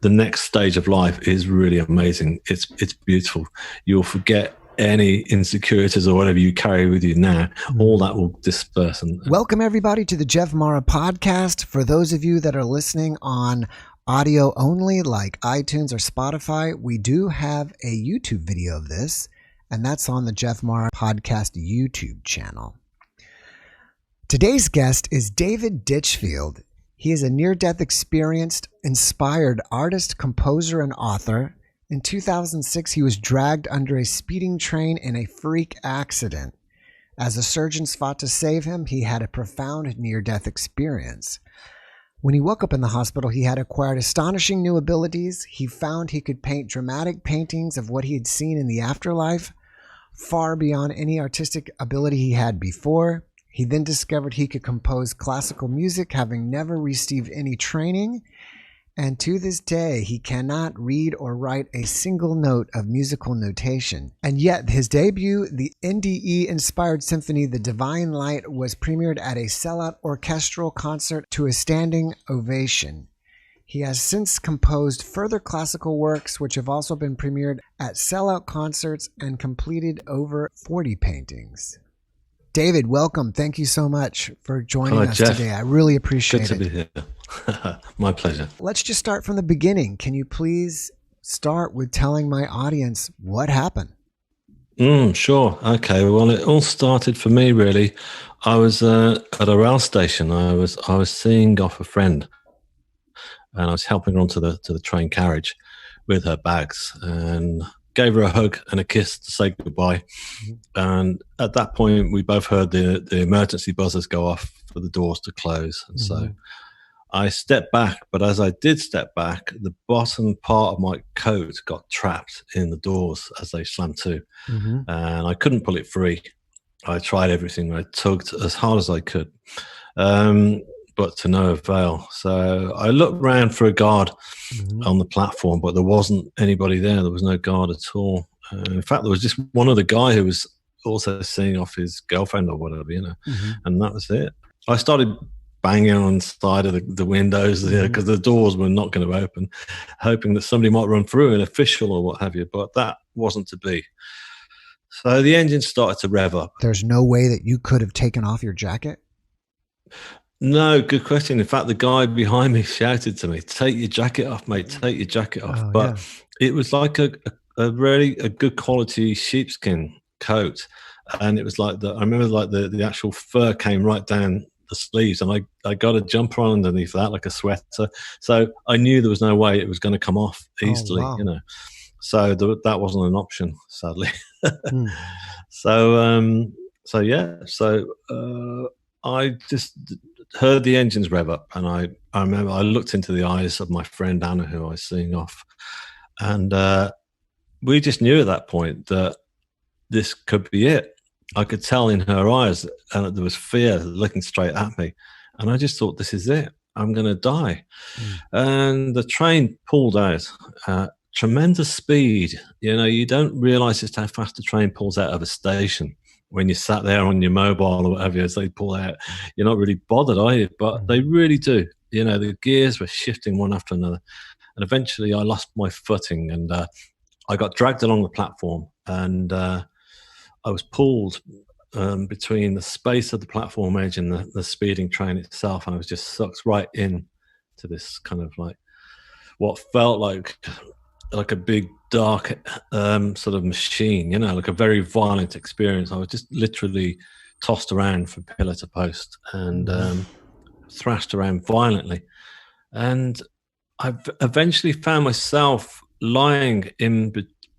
the next stage of life is really amazing. It's beautiful. You'll forget any insecurities or whatever you carry with you now. All that will disperse. Welcome everybody to the JeffMara podcast. For those of you that are listening on audio only like iTunes or Spotify, we do have a YouTube video of this, and that's on the JeffMara podcast YouTube channel. Today's guest is David Ditchfield. He is a near-death experienced, inspired artist, composer, and author. In 2006, he was dragged under a speeding train in a freak accident. As the surgeons fought to save him, he had a profound near-death experience. When he woke up in the hospital, he had acquired astonishing new abilities. He found he could paint dramatic paintings of what he had seen in the afterlife, far beyond any artistic ability he had before. He then discovered he could compose classical music, having never received any training. And to this day, he cannot read or write a single note of musical notation. And yet, his debut, the NDE-inspired symphony, The Divine Light, was premiered at a sellout orchestral concert to a standing ovation. He has since composed further classical works, which have also been premiered at sellout concerts and completed over 40 paintings. David, welcome. Thank you so much for joining us Jeff. today. I really appreciate it. Good to be here. My pleasure. Let's just start from the beginning. Can you please start with telling my audience what happened? Sure. Okay. Well, it all started for me, really. I was at a rail station. I was seeing off a friend, and I was helping her onto the train carriage with her bags, and gave her a hug and a kiss to say goodbye. And at that point, we both heard the emergency buzzers go off for the doors to close. And so I stepped back, but as I did step back, the bottom part of my coat got trapped in the doors as they slammed to. And I couldn't pull it free. I tried everything. I tugged as hard as I could, but to no avail. So I looked around for a guard on the platform, but there wasn't anybody there. There was no guard at all. In fact, there was just one other guy who was also seeing off his girlfriend or whatever, and that was it. I started banging on the side of the windows because the doors were not going to open, hoping that somebody might run through, an official or what have you, but that wasn't to be. So the engine started to rev up. There's no way that you could have taken off your jacket? No, good question. In fact, the guy behind me shouted to me, "Take your jacket off, mate, take your jacket off." But it was like a really good quality sheepskin coat. And it was like I remember like the actual fur came right down the sleeves, and I got a jumper on underneath that, like a sweater. So I knew there was no way it was going to come off easily, So that wasn't an option, sadly. So I just heard the engines rev up, and I remember I looked into the eyes of my friend Anna, who I was seeing off, and we just knew at that point that this could be it. I could tell in her eyes, and there was fear looking straight at me, and I just thought, this is it. I'm going to die. And the train pulled out at tremendous speed. You don't realize just how fast the train pulls out of a station. When you sat there on your mobile or whatever, as they pull out, you're not really bothered, are you? But they really do. The gears were shifting one after another. And eventually I lost my footing, and I got dragged along the platform, and I was pulled between the space of the platform edge and the speeding train itself. And I was just sucked right in to this kind of like what felt like a big dark sort of machine, like a very violent experience. I was just literally tossed around from pillar to post and thrashed around violently. And I eventually found myself lying in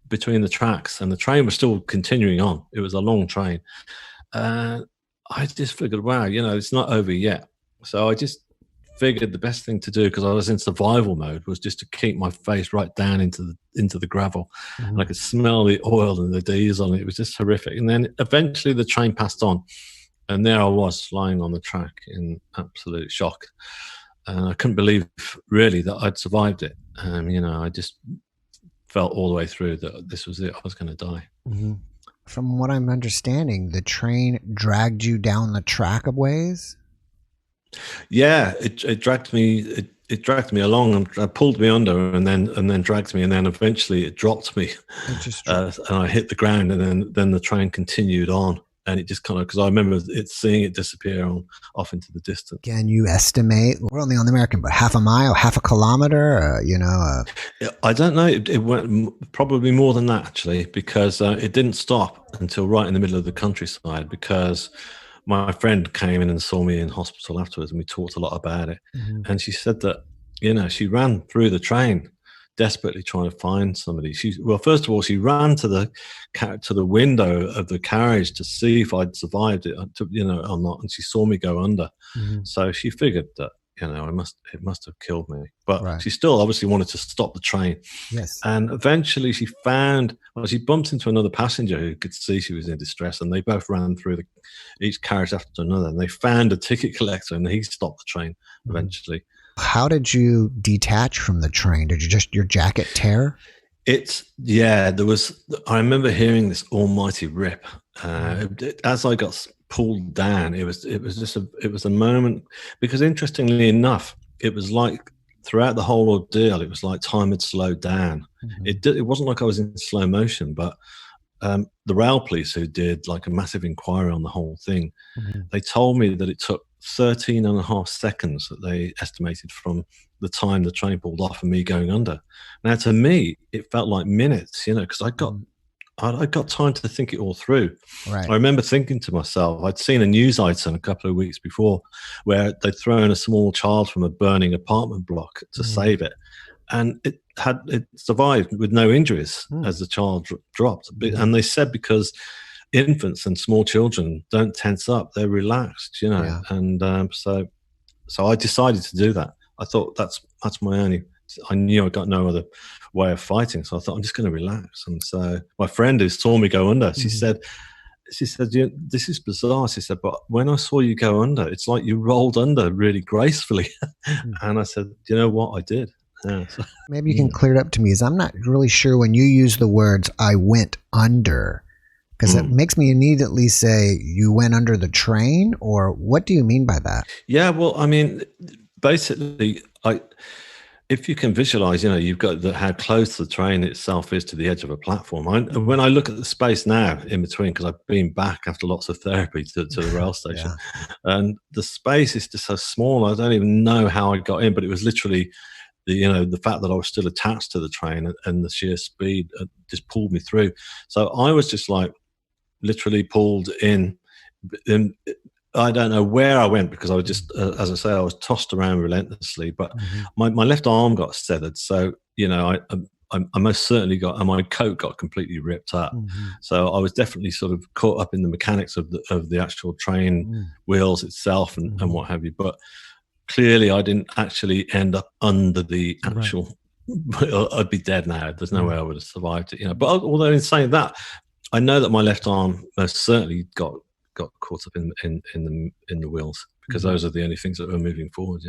between the tracks, and the train was still continuing on. It was a long train. I just figured, wow, it's not over yet. So I just figured the best thing to do, because I was in survival mode, was just to keep my face right down into the gravel. And I could smell the oil and the diesel, and it was just horrific. And then eventually the train passed on, and there I was lying on the track in absolute shock. And I couldn't believe really that I'd survived it. I just felt all the way through that this was it. I was going to die. From what I'm understanding, the train dragged you down the track a ways? Yeah, it dragged me. it dragged me along and pulled me under, and then dragged me, and then eventually it dropped me, and I hit the ground, and then the train continued on, and it just kind of, because I remember seeing it disappear off into the distance. Can you estimate? We're only on the American, but half a mile, half a kilometer, I don't know. It went probably more than that, actually, because it didn't stop until right in the middle of the countryside, because my friend came in and saw me in hospital afterwards, and we talked a lot about it. Mm-hmm. And she said that, she ran through the train desperately trying to find somebody. First of all, she ran to the window of the carriage to see if I'd survived it, or not. And she saw me go under. Mm-hmm. So she figured that, it must have killed me. But she still obviously wanted to stop the train. Yes. And eventually she bumped into another passenger who could see she was in distress, and they both ran through each carriage after another, and they found a ticket collector, and he stopped the train eventually. How did you detach from the train? Did your jacket tear? I remember hearing this almighty rip. As I got pulled down, it was a moment, because interestingly enough, it was like throughout the whole ordeal, it was like time had slowed down. Mm-hmm. It wasn't like I was in slow motion, but the rail police, who did like a massive inquiry on the whole thing, they told me that it took 13 and a half seconds that they estimated from the time the train pulled off and me going under. Now, to me, it felt like minutes, because I got time to think it all through. Right. I remember thinking to myself, I'd seen a news item a couple of weeks before where they'd thrown a small child from a burning apartment block to save it. And it survived with no injuries as the child dropped. And they said because infants and small children don't tense up, they're relaxed, Yeah. And so I decided to do that. I thought that's my only. I knew I got no other way of fighting, so I thought I'm just going to relax. And so my friend who saw me go under, she said, "This is bizarre." She said, "But when I saw you go under, it's like you rolled under really gracefully." And I said, "You know what? I did." Yeah, so, maybe you can clear it up to me, as I'm not really sure when you use the words "I went under," because it makes me immediately say you went under the train, or what do you mean by that? Yeah, well, I mean, basically, if you can visualize, you've got how close the train itself is to the edge of a platform. When I look at the space now in between, because I've been back after lots of therapy to the rail station, and the space is just so small, I don't even know how I got in, but it was literally the fact that I was still attached to the train and the sheer speed just pulled me through. So I was just like literally pulled in. I don't know where I went, because I was just, as I say, I was tossed around relentlessly. But my left arm got severed, so I most certainly got, and my coat got completely ripped up. So I was definitely sort of caught up in the mechanics of the actual train wheels itself and what have you. But clearly, I didn't actually end up under the actual. Right. I'd be dead now. There's no way I would have survived it. But although in saying that, I know that my left arm most certainly got caught up in the wheels, because those are the only things that were moving forward.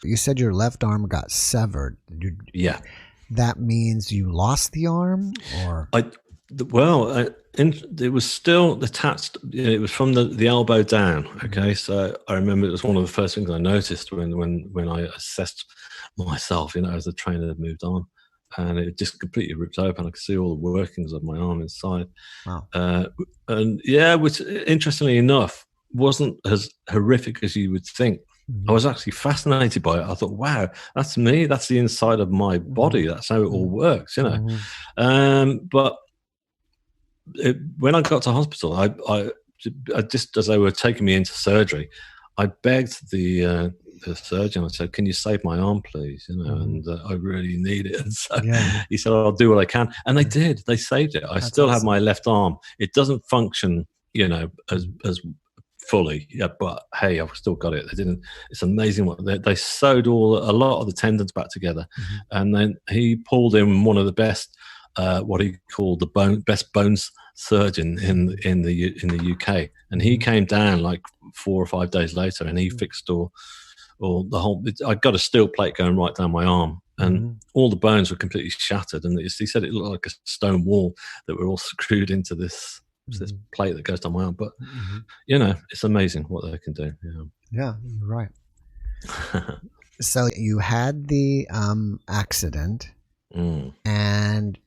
You said your left arm got severed. Yeah. That means you lost the arm, or? It was still attached. It was from the elbow down. Okay, so I remember it was one of the first things I noticed when I assessed myself. As the train had moved on, and it just completely ripped open. I could see all the workings of my arm inside. Wow. Which interestingly enough wasn't as horrific as you would think. I was actually fascinated by it. I thought, wow, that's me. That's the inside of my body. That's how it all works, But when I got to hospital, I just, as they were taking me into surgery, I begged the surgeon. I said, "Can you save my arm, please? And I really need it." And so he said, "I'll do what I can." And they did. They saved it. I still have my left arm. It doesn't function, as fully. Yeah, but hey, I've still got it. They didn't. It's amazing what they sewed a lot of the tendons back together, and then he pulled in one of the best. What he called the best bones surgeon in the UK, and he came down like 4 or 5 days later, and he fixed all the whole. I got a steel plate going right down my arm, and all the bones were completely shattered. And he said it looked like a stone wall that were all screwed into this plate that goes down my arm. But it's amazing what they can do. Yeah, you're right. So you had the accident, and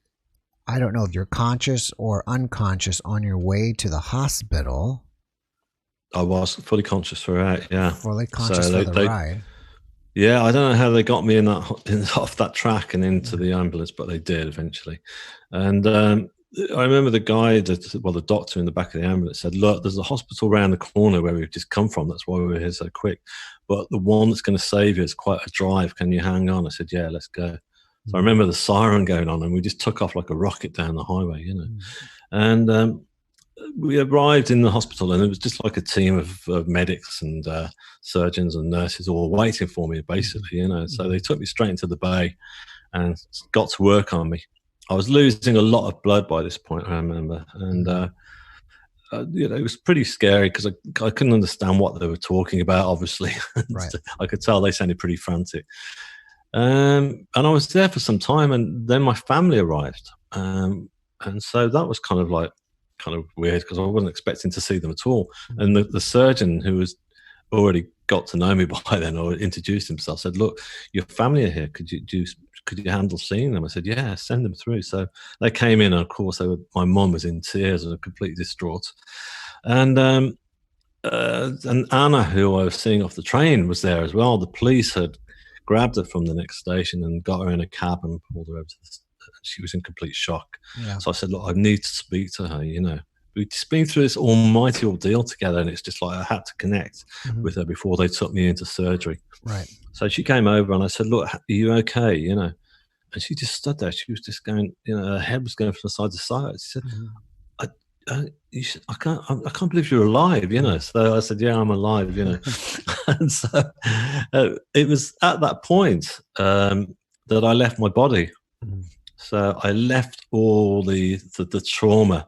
I don't know if you're conscious or unconscious on your way to the hospital. I was fully conscious throughout, yeah. Fully conscious for the ride. Yeah, I don't know how they got me off that track and into the ambulance, but they did eventually. And I remember the doctor in the back of the ambulance said, "Look, there's a hospital around the corner where we've just come from. That's why we're here so quick. But the one that's going to save you is quite a drive. Can you hang on?" I said, "Yeah, let's go." So I remember the siren going on, and we just took off like a rocket down the highway, And we arrived in the hospital, and it was just like a team of medics and surgeons and nurses all waiting for me, basically, So they took me straight into the bay and got to work on me. I was losing a lot of blood by this point, I remember, and it was pretty scary because I couldn't understand what they were talking about, obviously. Right. I could tell they sounded pretty frantic. And I was there for some time, and then my family arrived. And so that was kind of weird because I wasn't expecting to see them at all. And the surgeon, who was already got to know me by then or introduced himself, said, "Look, your family are here. Could you handle seeing them?" I said, "Yeah, send them through." So they came in, and of course, my mum was in tears and completely distraught. And Anna, who I was seeing off the train, was there as well. The police had grabbed her from the next station and got her in a cab and pulled her over to the. She was in complete shock. Yeah. So I said, "Look, I need to speak to her. We've just been through this almighty ordeal together, and it's just like I had to connect with her before they took me into surgery." Right. So she came over, and I said, "Look, are you okay?" And she just stood there. She was just going, her head was going from side to side. She said, I can't believe you're alive, So I said, "Yeah, I'm alive," And so it was at that point that I left my body. So I left all the trauma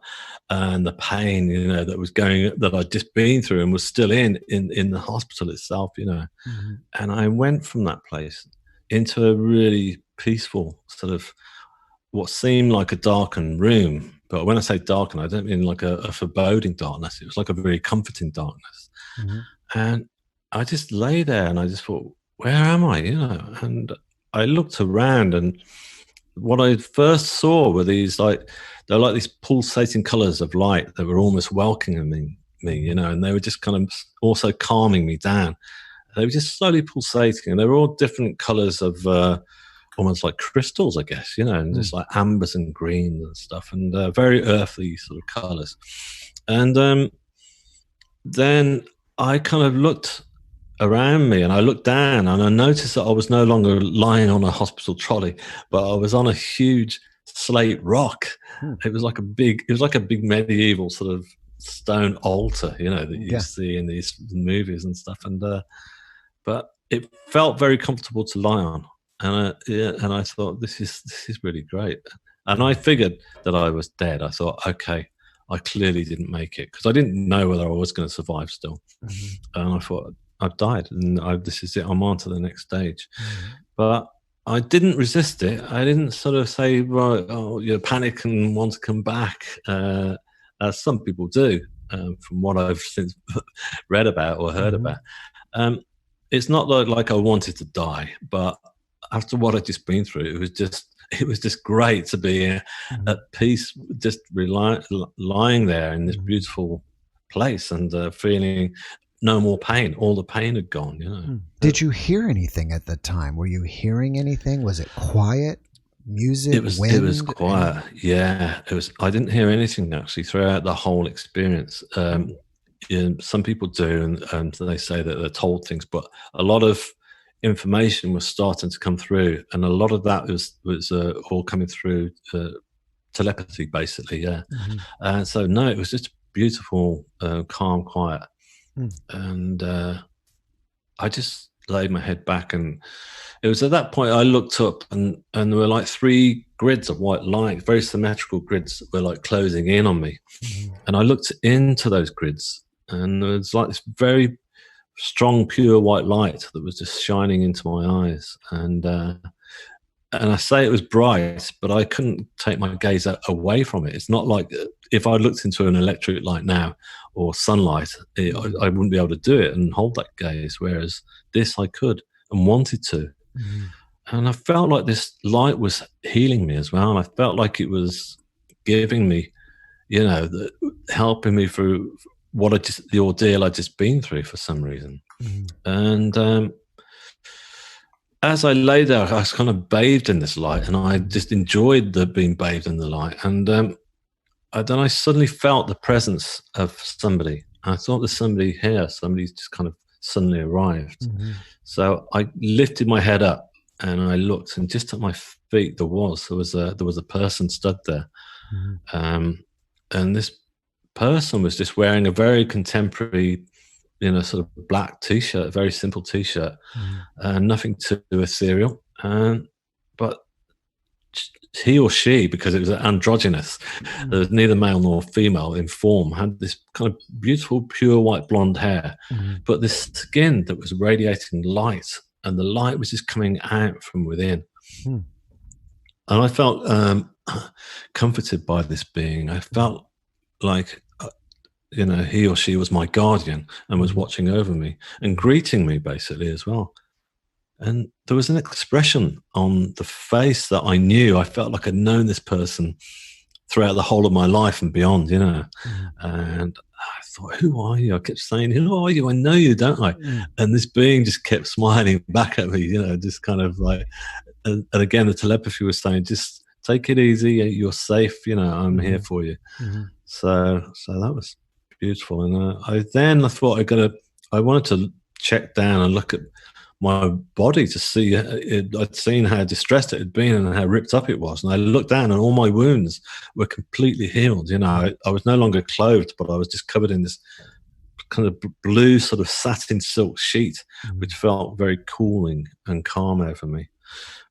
and the pain, that I'd just been through and was still in the hospital itself, And I went from that place into a really peaceful sort of what seemed like a darkened room. But when I say darkened, I don't mean like a foreboding darkness. It was like a very comforting darkness. And I just lay there and I just thought, where am I? And I looked around, and what I first saw were these they were like these pulsating colours of light that were almost welcoming me, and they were just kind of also calming me down. They were just slowly pulsating, and they were all different colours of almost like crystals, I guess, and just like ambers and greens and stuff, and very earthly sort of colours. And then I kind of looked around me, and I looked down, and I noticed that I was no longer lying on a hospital trolley, but I was on a huge slate rock. It was like a big medieval sort of stone altar, that you see in these movies and stuff. And but it felt very comfortable to lie on, and I thought, this is really great. And I figured that I was dead. I thought, okay, I clearly didn't make it, because I didn't know whether I was going to survive still. And I thought, I've died, and this is it. I'm on to the next stage. But I didn't resist it. I didn't sort of say, right, panic and want to come back, as some people do, from what I've since read about or heard about. It's not like I wanted to die, but after what I'd just been through, it was just great to be at peace, just lying there in this beautiful place and feeling no more pain. All the pain had gone, Did you hear anything at the time? Were you hearing anything? Was it quiet? Music? Wind? It was quiet. Yeah, it was. I didn't hear anything actually throughout the whole experience. Some people do, and they say that they're told things, but a lot of information was starting to come through, and a lot of that was all coming through telepathy, basically. Yeah. And so no, it was just beautiful, calm, quiet. And I just laid my head back, and it was at that point I looked up, and there were like 3 grids of white light, very symmetrical grids that were like closing in on me. And I looked into those grids, and there was like this very strong, pure white light that was just shining into my eyes. And I say it was bright, but I couldn't take my gaze away from it. It's not like if I looked into an electric light now or sunlight, I wouldn't be able to do it and hold that gaze, whereas this I could. and wanted to. And I felt like this light was healing me as well. And I felt like it was giving me, helping me through the ordeal I'd just been through for some reason. And as I lay there, I was kind of bathed in this light, and I just enjoyed being bathed in the light. And then I suddenly felt the presence of somebody. I thought there's somebody here. Somebody just kind of suddenly arrived. So I lifted my head up and I looked, and just at my feet there was a person stood there. And this person was just wearing a very contemporary, sort of black t-shirt, very simple t-shirt, nothing too ethereal. But he or she, because it was androgynous, there was neither male nor female in form, had this kind of beautiful, pure white blonde hair, but this skin that was radiating light, and the light was just coming out from within. And I felt comforted by this being. I felt like, he or she was my guardian and was watching over me and greeting me basically as well. And there was an expression on the face that I knew. I felt like I'd known this person throughout the whole of my life and beyond, And I thought, who are you? I kept saying, who are you? I know you, don't I? And this being just kept smiling back at me, just kind of like, and again, the telepathy was saying, just take it easy. You're safe. I'm here for you. So that was beautiful. And I thought I wanted to check down and look at my body to see I'd seen how distressed it had been and how ripped up it was, and I looked down and all my wounds were completely healed. I was no longer clothed, but I was just covered in this kind of blue sort of satin silk sheet, which felt very cooling and calm over me.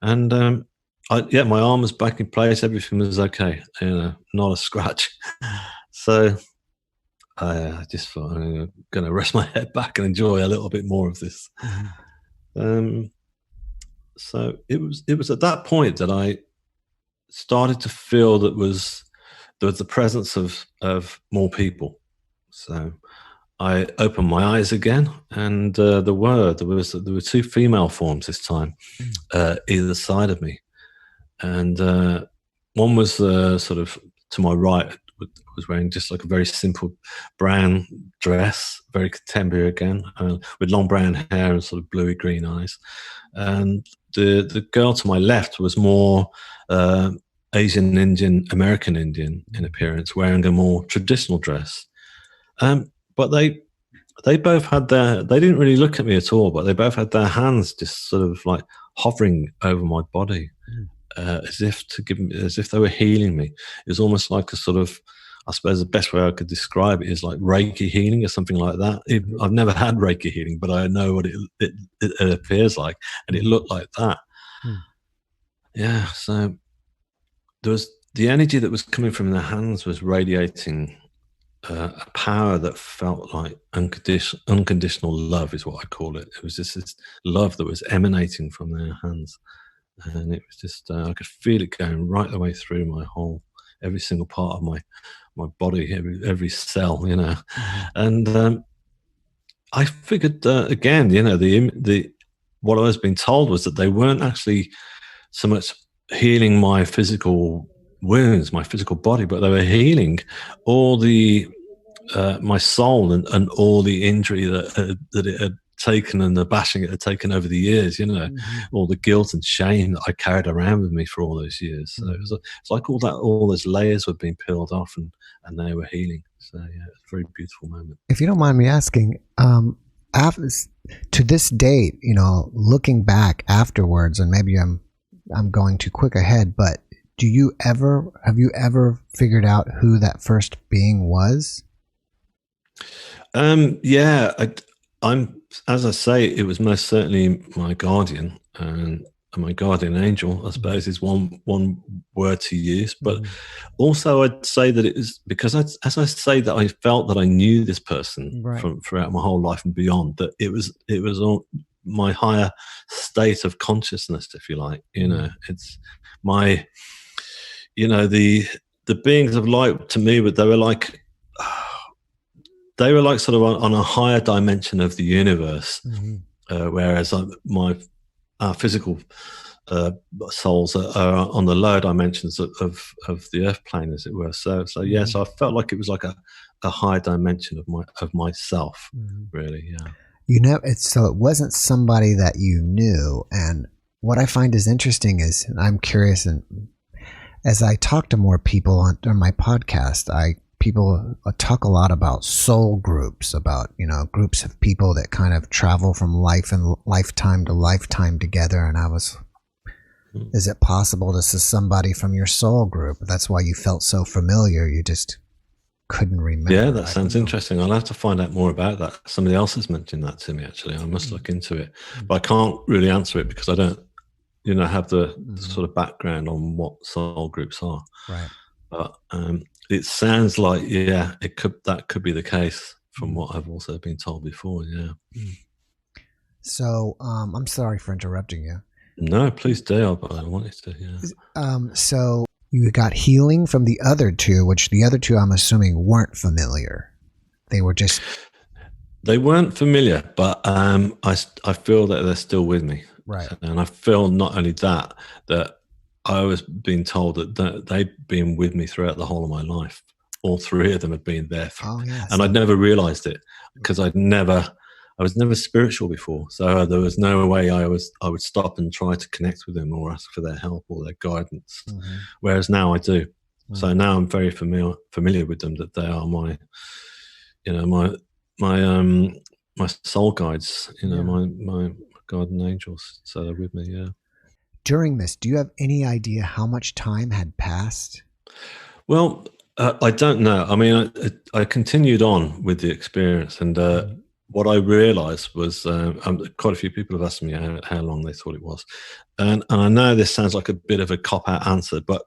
And my arm was back in place, everything was okay, not a scratch. So I just thought, I'm going to rest my head back and enjoy a little bit more of this. So it was at that point that I started to feel there was the presence of more people. So I opened my eyes again, and there were two female forms this time, either side of me, and one was sort of to my right, was wearing just like a very simple brown dress, very contemporary again, with long brown hair and sort of bluey green eyes. And the girl to my left was more Asian Indian, American Indian in appearance, wearing a more traditional dress. But they both had they didn't really look at me at all, but they both had their hands just sort of like hovering over my body, as if they were healing me. It was almost like a sort of, I suppose the best way I could describe it is like Reiki healing or something like that. I've never had Reiki healing, but I know what it appears like, and it looked like that. Yeah, so there was the energy that was coming from their hands was radiating a power that felt like unconditional love is what I call it. It was just this love that was emanating from their hands, and it was just I could feel it going right the way through every single part of my body, every cell, and I figured again, what I was being told was that they weren't actually so much healing my physical wounds, my physical body, but they were healing all the my soul and all the injury that it had taken, and the bashing it had taken over the years, all the guilt and shame that I carried around with me for all those years. So it's like all those layers were being peeled off, and they were healing. So yeah, it's a very beautiful moment. If you don't mind me asking, to this date, looking back afterwards, and maybe I'm going too quick ahead, but have you ever figured out who that first being was? Yeah, I'm, as I say, it was most certainly my guardian, and my guardian angel, I suppose, is one word to use. But also I'd say that it is because as I say that I felt that I knew this person from throughout my whole life and beyond, that it was all my higher state of consciousness, if you like. It's my, the beings of light to me, they were like sort of on a higher dimension of the universe. whereas our physical souls are on the lower dimensions of the earth plane, as it were. So yes, I felt like it was like a higher dimension of myself, really. Yeah. So it wasn't somebody that you knew. And what I find is interesting is, and I'm curious, and as I talk to more people on my podcast, people talk a lot about soul groups, about, groups of people that kind of travel from life and lifetime to lifetime together. And is it possible this is somebody from your soul group? That's why you felt so familiar. You just couldn't remember. Yeah, that sounds interesting. I'll have to find out more about that. Somebody else has mentioned that to me, actually. I must look into it, but I can't really answer it because I don't, have the sort of background on what soul groups are. Right. But it sounds like, that could be the case from what I've also been told before. Yeah. So I'm sorry for interrupting you. No, please do. I wanted to. Yeah. So you got healing from the other two, which the other two, I'm assuming, weren't familiar. They weren't familiar, but I feel that they're still with me. Right. And I feel not only that I was being told that they'd been with me throughout the whole of my life. All three of them had been there. And I'd never realized it because I was never spiritual before. So there was no way I would stop and try to connect with them or ask for their help or their guidance. Whereas now I do. So now I'm very familiar with them, that they are my soul guides, my guardian angels. So they're with me. Yeah. During this, do you have any idea how much time had passed? Well, I don't know. I mean, I continued on with the experience, and what I realized was quite a few people have asked me how long they thought it was. And I know this sounds like a bit of a cop-out answer, but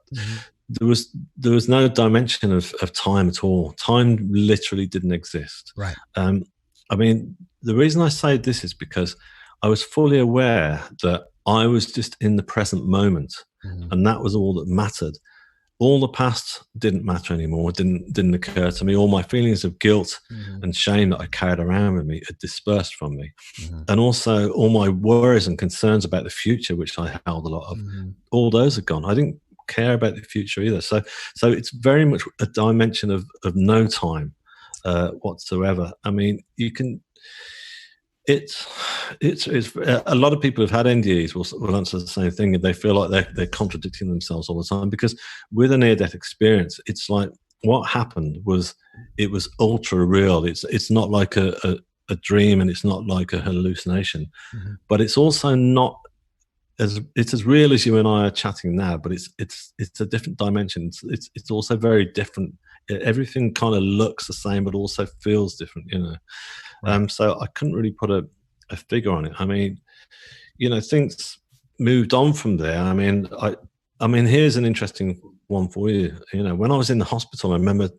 there was no dimension of time at all. Time literally didn't exist. Right. I mean, the reason I say this is because I was fully aware that I was just in the present moment, and that was all that mattered. All the past didn't matter anymore. It didn't occur to me. All my feelings of guilt and shame that I carried around with me had dispersed from me. And also all my worries and concerns about the future, which I held a lot of, all those are gone. I didn't care about the future either. So it's very much a dimension of no time whatsoever. I mean, you can... It's a lot of people who've had NDEs will answer the same thing, and they feel like they're contradicting themselves all the time, because with a near-death experience, it's like what happened was it was ultra real. It's not like a dream, and it's not like a hallucination, but it's also not it's as real as you and I are chatting now. But it's a different dimension. It's also very different. Everything kind of looks the same, but also feels different. Right. So I couldn't really put a figure on it. I mean, things moved on from there. I mean, here's an interesting one for you. When I was in the hospital, I remember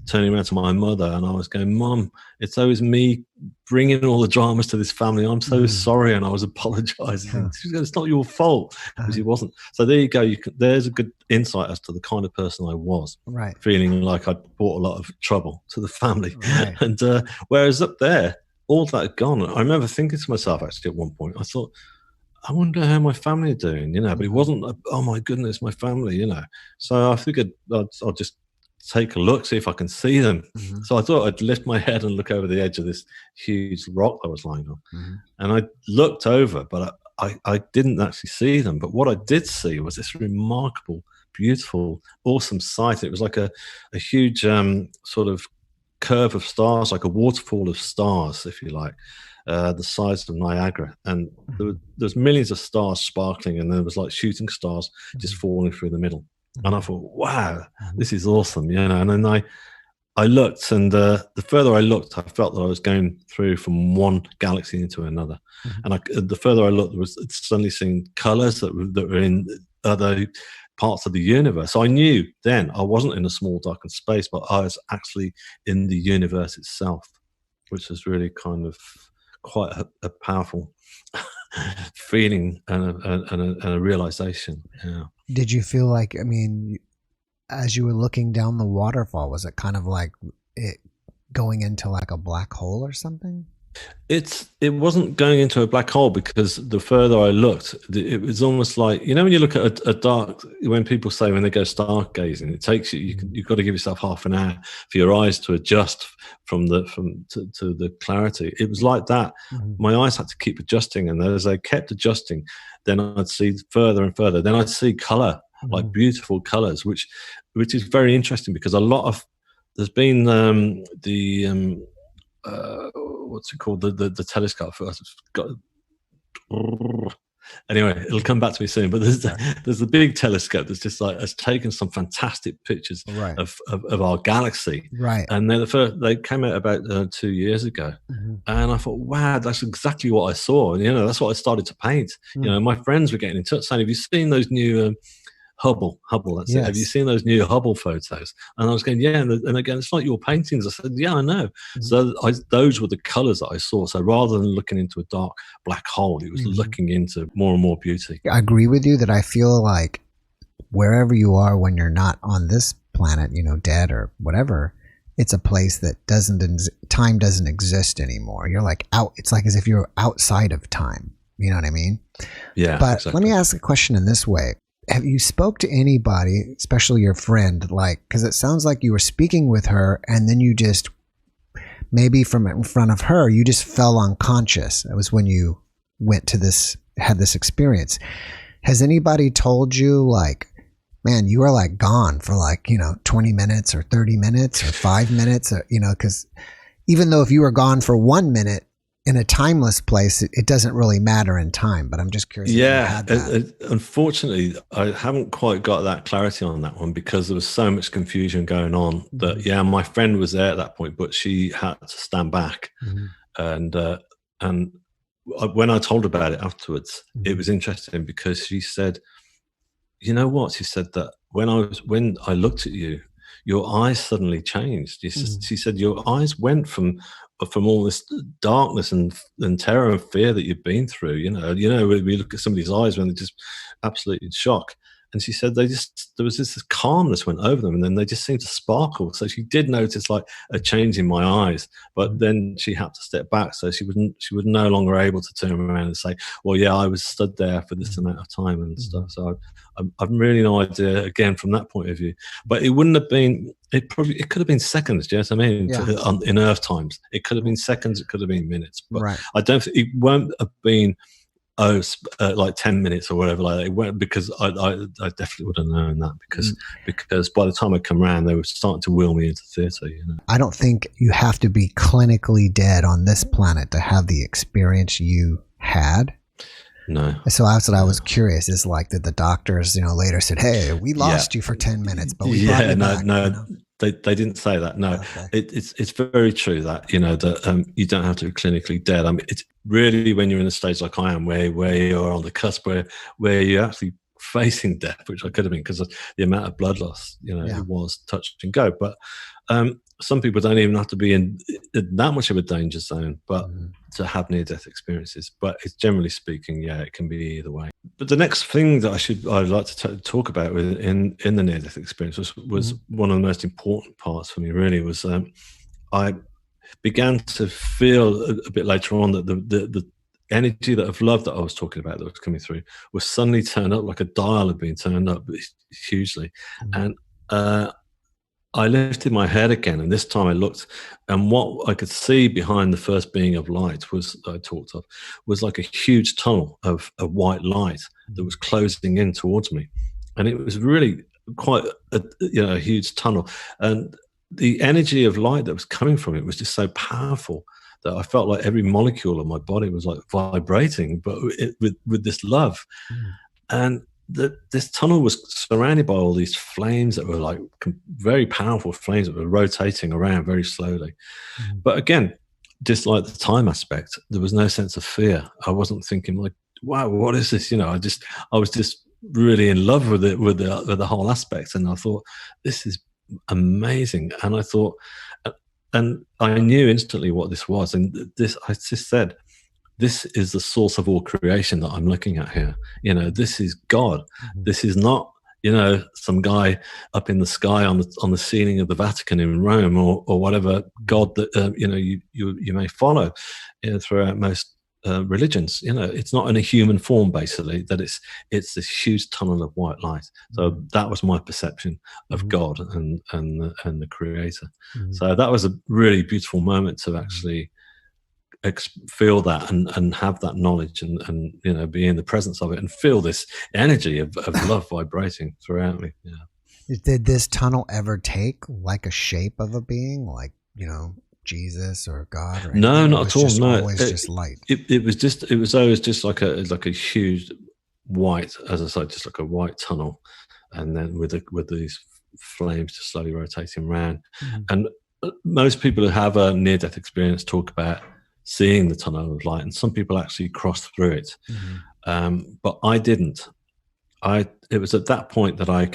turning around to my mother and I was going, "Mom, it's always me bringing all the dramas to this family. I'm so sorry." And I was apologizing. She goes, "It's not your fault," because it wasn't. So there you go. There's a good insight as to the kind of person I was. Right. Feeling like I'd brought a lot of trouble to the family. Right. And whereas up there, all that had gone. I remember thinking to myself, actually, at one point, I thought, I wonder how my family are doing, but it wasn't like, oh my goodness, my family, So I figured I'll just take a look, see if I can see them. So I thought I'd lift my head and look over the edge of this huge rock I was lying on. And I looked over, but I didn't actually see them. But what I did see was this remarkable, beautiful, awesome sight. It was like a huge sort of curve of stars, like a waterfall of stars, if you like. The size of Niagara, and there's millions of stars sparkling, and there was like shooting stars just falling through the middle. And I thought, wow, this is awesome, And then I looked, and the further I looked, I felt that I was going through from one galaxy into another. And the further I looked, I was suddenly seeing colors that were in other parts of the universe. So I knew then I wasn't in a small darkened space, but I was actually in the universe itself, which was really kind of quite a powerful feeling and a realization. Yeah. Did you feel like, as you were looking down the waterfall, was it kind of like it going into like a black hole or something? It wasn't going into a black hole, because the further I looked, it was almost like, you know, when you look at a dark, when people say when they go stargazing, it takes you've got to give yourself half an hour for your eyes to adjust to the clarity. It was like that. My eyes had to keep adjusting, and as I kept adjusting, then I'd see further and further. Then I'd see color, like beautiful colors, which is very interesting, because there's been what's it called? The telescope. Anyway, it'll come back to me soon. But there's the big telescope that's just like has taken some fantastic pictures of our galaxy. Right. And they came out about 2 years ago, and I thought, wow, that's exactly what I saw. And you know, that's what I started to paint. You know, my friends were getting in touch saying, "Have you seen those new?" Hubble, that's it. Have you seen those new Hubble photos? And I was going, yeah. And again, it's like your paintings. I said, yeah, I know. So those were the colors that I saw. So rather than looking into a dark black hole, it was looking into more and more beauty. I agree with you that I feel like wherever you are when you're not on this planet, you know, dead or whatever, it's a place that time doesn't exist anymore. You're like out. It's like as if you're outside of time. You know what I mean? Yeah. But exactly. Let me ask a question in this way. Have you spoke to anybody, especially your friend, like, because it sounds like you were speaking with her and then you just, maybe from in front of her, you just fell unconscious. It was when you had this experience. Has anybody told you like, man, you are like gone for like, you know, 20 minutes or 30 minutes or 5 minutes, or, you know, because even though if you were gone for 1 minute, in a timeless place, it doesn't really matter in time, but I'm just curious. Yeah, unfortunately, I haven't quite got that clarity on that one, because there was so much confusion going on that, yeah, my friend was there at that point, but she had to stand back. And when I told her about it afterwards, it was interesting, because she said, you know what? She said that when I looked at you, your eyes suddenly changed. She said your eyes went from all this darkness and terror and fear that you've been through. You know, when we look at somebody's eyes when they're just absolutely in shock. And she said there was this calmness went over them, and then they just seemed to sparkle. So she did notice like a change in my eyes, but then she had to step back. So she was no longer able to turn around and say, well, yeah, I was stood there for this amount of time and stuff. So I've really no idea, again, from that point of view. But it wouldn't have been, it could have been seconds, do you know what I mean? Yeah. In Earth times. It could have been seconds, it could have been minutes. But I don't think, it won't have been, like 10 minutes or whatever like that. It won't, because I definitely would have known that, because by the time I come around, they were starting to wheel me into theatre, you know. I don't think you have to be clinically dead on this planet to have the experience you had. No. So that's what I was curious, is like that the doctors, you know, later said, hey, we lost you for 10 minutes, but we brought you back. No, you know? They didn't say that. No, okay. It's very true that, you know, that you don't have to be clinically dead. I mean, it's really when you're in a stage like I am, where you're on the cusp, where you're actually facing death, which I could have been, because of the amount of blood loss, you know, it was touch and go. But some people don't even have to be in that much of a danger zone, but to have near-death experiences. But it's generally speaking, yeah, it can be either way. But the next thing that I'd like to talk about in the near-death experience was one of the most important parts for me. Really, was I began to feel a bit later on that the energy of love that I was talking about that was coming through was suddenly turned up, like a dial had been turned up hugely, and I lifted my head again, and this time I looked, and what I could see behind the first being of light was like a huge tunnel of white light that was closing in towards me, and it was really quite a huge tunnel, and the energy of light that was coming from it was just so powerful that I felt like every molecule of my body was like vibrating, but with this love, and this tunnel was surrounded by all these flames that were like very powerful flames that were rotating around very slowly. But again, just like the time aspect, there was no sense of fear. I wasn't thinking like, wow, what is this? You know, I was just really in love with it, with the whole aspect. And I thought, this is amazing. And I thought, and I knew instantly what this was. And I just said, this is the source of all creation that I'm looking at here. You know, this is God. This is not, some guy up in the sky on the ceiling of the Vatican in Rome, or whatever God that you may follow throughout most religions. It's not in a human form, basically, that it's this huge tunnel of white light. So that was my perception of God and the Creator. So that was a really beautiful moment to actually feel that and have that knowledge and be in the presence of it and feel this energy of love vibrating throughout me. Did this tunnel ever take like a shape of a being, like Jesus or God? Or no, not at all. No, always just light. It was always just like a huge white, as I said, just like a white tunnel, and then with these flames just slowly rotating around. And most people who have a near-death experience talk about seeing the tunnel of light, and some people actually cross through it. But I didn't. It was at that point that I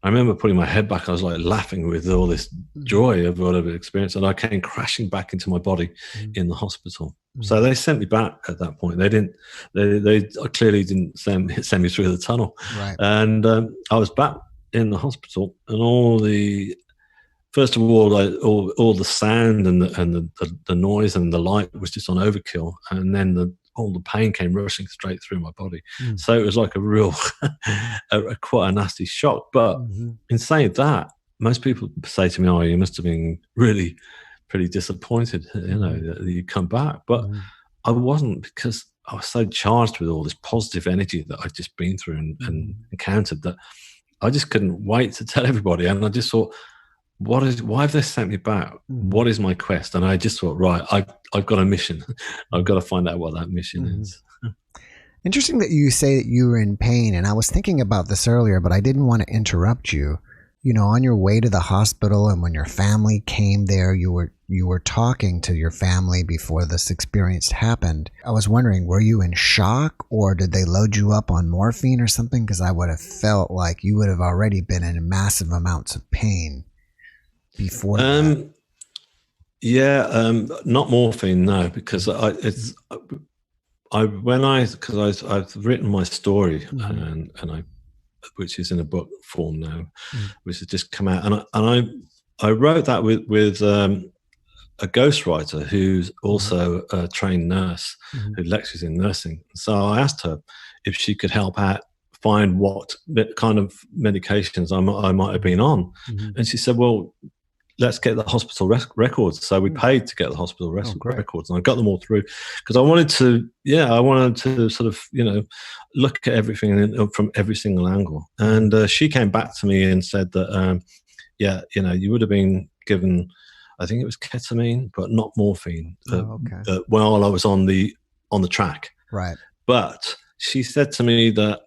remember putting my head back. I was like laughing with all this joy of what I've experienced, and I came crashing back into my body in the hospital. So they sent me back at that point. They didn't. They clearly didn't send me through the tunnel. Right. And I was back in the hospital, and first of all, all the sound and the noise and the light was just on overkill, and then all the pain came rushing straight through my body. So it was like a real, quite a nasty shock. But in saying that, most people say to me, "Oh, you must have been really pretty disappointed, that you come back." But I wasn't, because I was so charged with all this positive energy that I'd just been through and encountered, that I just couldn't wait to tell everybody. And I just thought, why have they sent me back? What is my quest? And I just thought, right, I've got a mission. I've got to find out what that mission is. Interesting that you say that you were in pain. And I was thinking about this earlier, but I didn't want to interrupt you. On your way to the hospital, and when your family came there, you were talking to your family before this experience happened. I was wondering, were you in shock, or did they load you up on morphine or something? Because I would have felt like you would have already been in massive amounts of pain before that. Not morphine, no, because I've written my story and which is in a book form now, which has just come out, and I wrote that with a ghostwriter who's also a trained nurse who lectures in nursing. So I asked her if she could help out find what kind of medications I might have been on, and she said, "Well, let's get the hospital records." So we paid to get the hospital records, and I got them all through, because I wanted to sort of, look at everything from every single angle. And she came back to me and said that, you would have been given, I think it was ketamine, but not morphine, while I was on the track. Right. But she said to me that,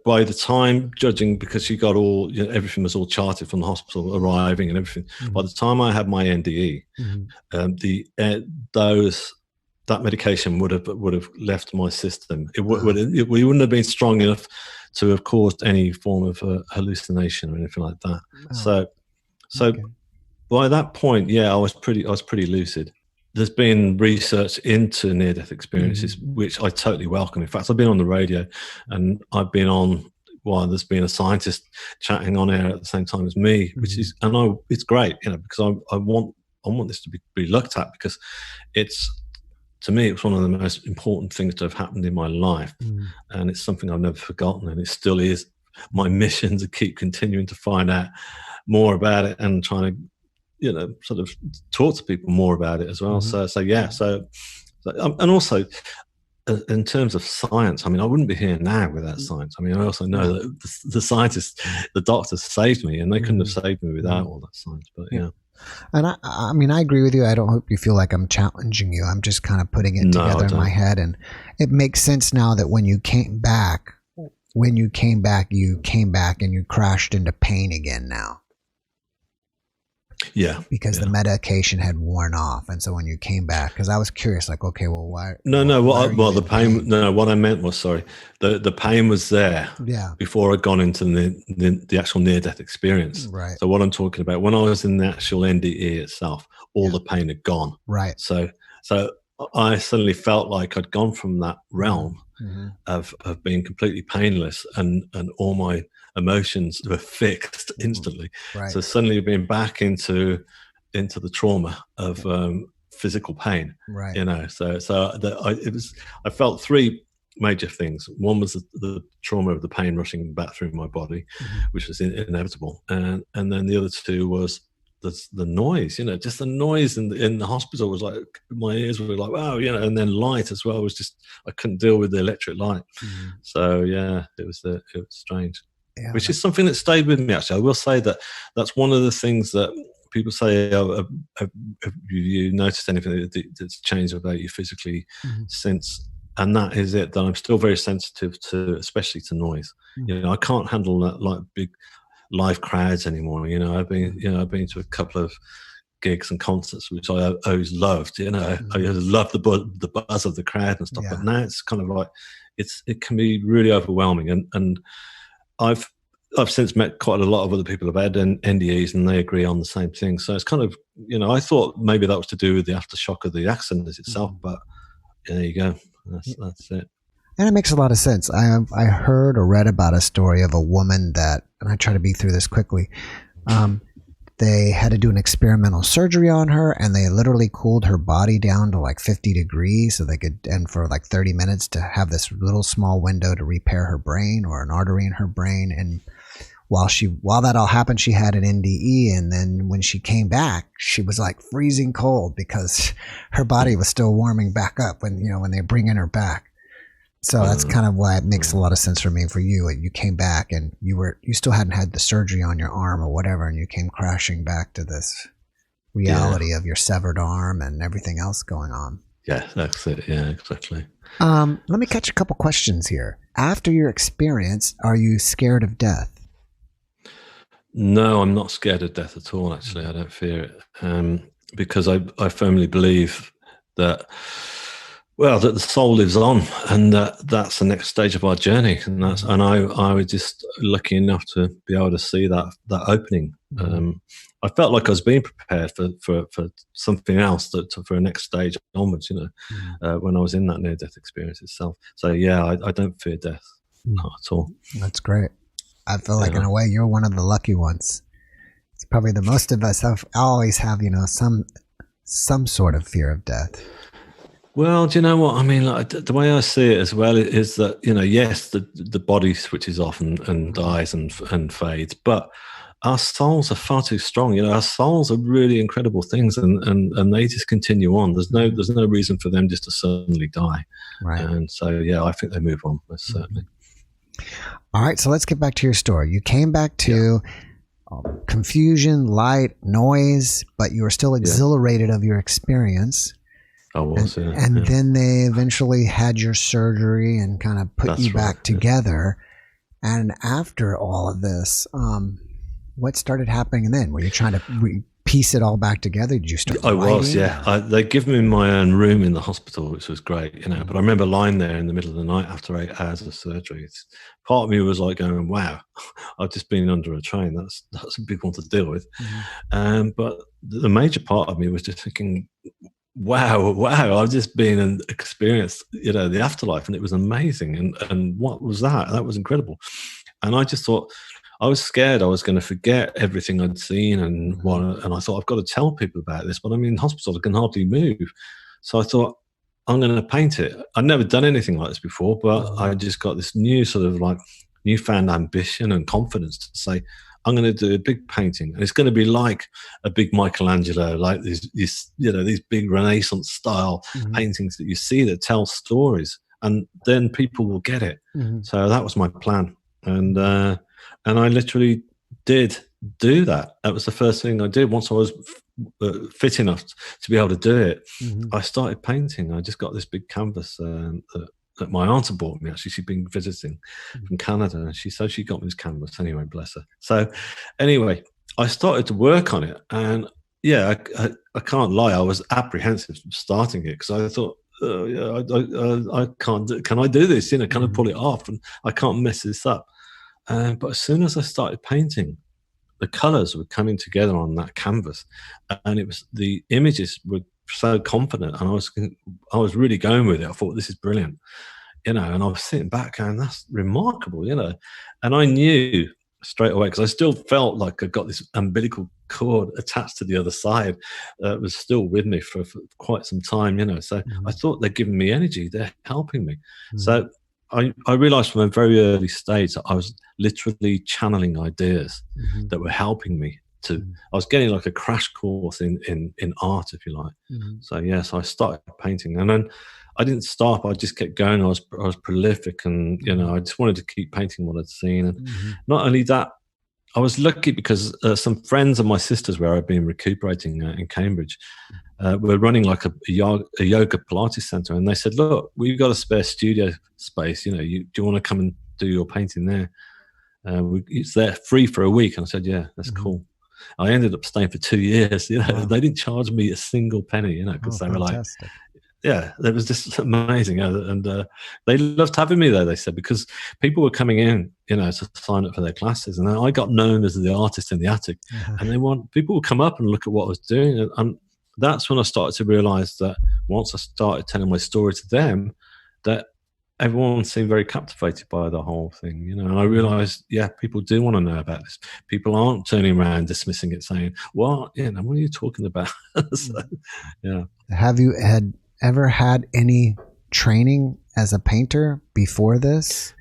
by the time, judging, because she got everything was all charted from the hospital arriving and everything. By the time I had my NDE, that medication would have left my system. It wouldn't have been strong enough to have caused any form of hallucination or anything like that. So by that point, I was pretty lucid. There's been research into near-death experiences, which I totally welcome. In fact, I've been on the radio, and I've been on, there's been a scientist chatting on air at the same time as me, which is, and it's great, because I want this to be looked at, because to me, it's one of the most important things to have happened in my life, and it's something I've never forgotten, and it still is my mission to keep continuing to find out more about it and trying to, sort of talk to people more about it as well. So and also in terms of science, I mean, I wouldn't be here now without science. I mean, I also know that the scientists, the doctors saved me, and they couldn't have saved me without all that science. But And I mean, I agree with you. I don't hope you feel like I'm challenging you. I'm just kind of putting it together in my head, and it makes sense now that when you came back, you came back and you crashed into pain again now. Yeah, because the medication had worn off, and so when you came back, because I was curious, like, okay, well, why? The pain. No, what I meant was, the pain was there. Yeah. Before I'd gone into the actual near-death experience. Right. So what I'm talking about, when I was in the actual NDE itself, all the pain had gone. Right. So I suddenly felt like I'd gone from that realm of being completely painless, and all my emotions were fixed instantly. Right. So suddenly being back into the trauma of physical pain. Right. I felt three major things. One was the trauma of the pain rushing back through my body, which was inevitable, and then the other two was the noise, just the noise in the hospital was like, my ears were like, wow, and then light as well was just, I couldn't deal with the electric light. So yeah, it was strange, which is something that stayed with me. Actually, I will say that's one of the things that people say, have you noticed anything that's changed about you physically since? And that is it, that I'm still very sensitive to, especially to noise. I can't handle that, like big live crowds anymore. I've been to a couple of gigs and concerts which I always loved. I always loved the buzz of the crowd and stuff. But now it's kind of like it can be really overwhelming. And I've since met quite a lot of other people who've had NDEs, and they agree on the same thing. So it's kind of, I thought maybe that was to do with the aftershock of the accident itself, but there you go. That's it. And it makes a lot of sense. I heard or read about a story of a woman that, and I try to be through this quickly. They had to do an experimental surgery on her, and they literally cooled her body down to like 50 degrees so they could, and for like 30 minutes to have this little small window to repair her brain or an artery in her brain. And while that all happened, she had an NDE, and then when she came back, she was like freezing cold because her body was still warming back up when they bring in her back. So that's kind of why it makes a lot of sense for me. For you, you came back and you still hadn't had the surgery on your arm or whatever, and you came crashing back to this reality of your severed arm and everything else going on. Yeah, that's it. Yeah, exactly. Let me catch a couple questions here. After your experience, are you scared of death? No, I'm not scared of death at all. Actually, I don't fear it, because I firmly believe that. Well, that the soul lives on, and that's the next stage of our journey, and I was just lucky enough to be able to see that opening. I felt like I was being prepared for something else, for a next stage onwards. When I was in that near-death experience itself. So yeah, I don't fear death, not at all. That's great. I feel like in a way you're one of the lucky ones. It's probably the most of us always have, some sort of fear of death. Well, do you know what I mean? Like, the way I see it as well is that, yes, the body switches off and dies and fades, but our souls are far too strong. Our souls are really incredible things, and they just continue on. There's no reason for them just to suddenly die. Right. And so, yeah, I think they move on, most certainly. All right, so let's get back to your story. You came back to confusion, light, noise, but you were still exhilarated of your experience. I was, and then they eventually had your surgery and kind of put you back together. And after all of this, what started happening then? Were you trying to piece it all back together? Did you start writing? I was, yeah. They give me my own room in the hospital, which was great, But I remember lying there in the middle of the night after 8 hours of surgery. Part of me was like going, "Wow, I've just been under a train. That's a big one to deal with." But the major part of me was just thinking, Wow! I've just been and experienced, the afterlife, and it was amazing. And what was that? That was incredible. And I just thought, I was scared I was going to forget everything I'd seen, and I thought, I've got to tell people about this. But I'm in hospital, I can hardly move. So I thought, I'm going to paint it. I'd never done anything like this before, but I just got this new sort of like newfound ambition and confidence to say, I'm going to do a big painting, and it's going to be like a big Michelangelo, like these big Renaissance style paintings that you see that tell stories, and then people will get it. So that was my plan, and I literally did do that. That was the first thing I did. Once I was fit enough to be able to do it, I started painting. I just got this big canvas that my aunt had bought me. Actually, she'd been visiting from Canada, and she got me this canvas anyway, bless her. So anyway, I started to work on it, and yeah, I can't lie, I was apprehensive starting it, because I thought, I can't can I do this, can I pull it off, and I can't mess this up. But as soon as I started painting, the colors were coming together on that canvas, and the images were so confident, and I was really going with it. I thought, this is brilliant, you know, and I was sitting back going, that's remarkable, you know. And I knew straight away, because I still felt like I got this umbilical cord attached to the other side that was still with me for quite some time, you know. So I thought they're giving me energy, they're helping me. So I realized from a very early stage that I was literally channeling ideas that were helping me to, I was getting like a crash course in art, if you like. So yes, I started painting, and then I didn't stop. I just kept going. I was prolific, and you know, I just wanted to keep painting what I'd seen. And not only that, I was lucky because some friends of my sisters, where I'd been recuperating in Cambridge, were running like a yoga Pilates center, and they said, "Look, we've got a spare studio space. You know, do you want to come and do your painting there? It's there free for a week." And I said, "Yeah, that's cool." I ended up staying for 2 years. You know, they didn't charge me a single penny. You know, because they were like, yeah, that was just amazing. And they loved having me there, they said, because people were coming in, you know, to sign up for their classes. And I got known as the artist in the attic. And people would come up and look at what I was doing. And that's when I started to realize that once I started telling my story to them, that everyone seemed very captivated by the whole thing, you know. And I realized, yeah, people do want to know about this. People aren't turning around dismissing it, saying, well, you know, what are you talking about? So, yeah. Have you ever had any training as a painter before this?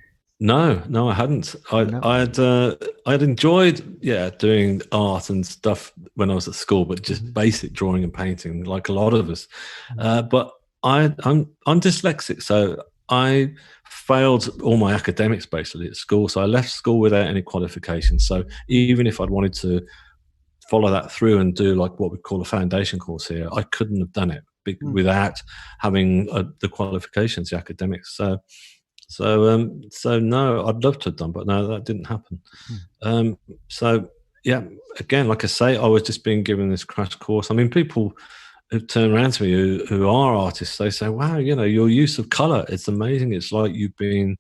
No, I hadn't. I'd enjoyed, doing art and stuff when I was at school, but just basic drawing and painting, like a lot of us. But I'm dyslexic, so I failed all my academics basically at school. So I left school without any qualifications. So even if I'd wanted to follow that through and do like what we call a foundation course here, I couldn't have done it without having the qualifications, the academics. So no, I'd love to have done, but no, that didn't happen. So yeah, again, like I say, I was just being given this crash course. I mean, people who turn around to me who are artists, they say, wow, you know, your use of color, it's amazing. It's like you've been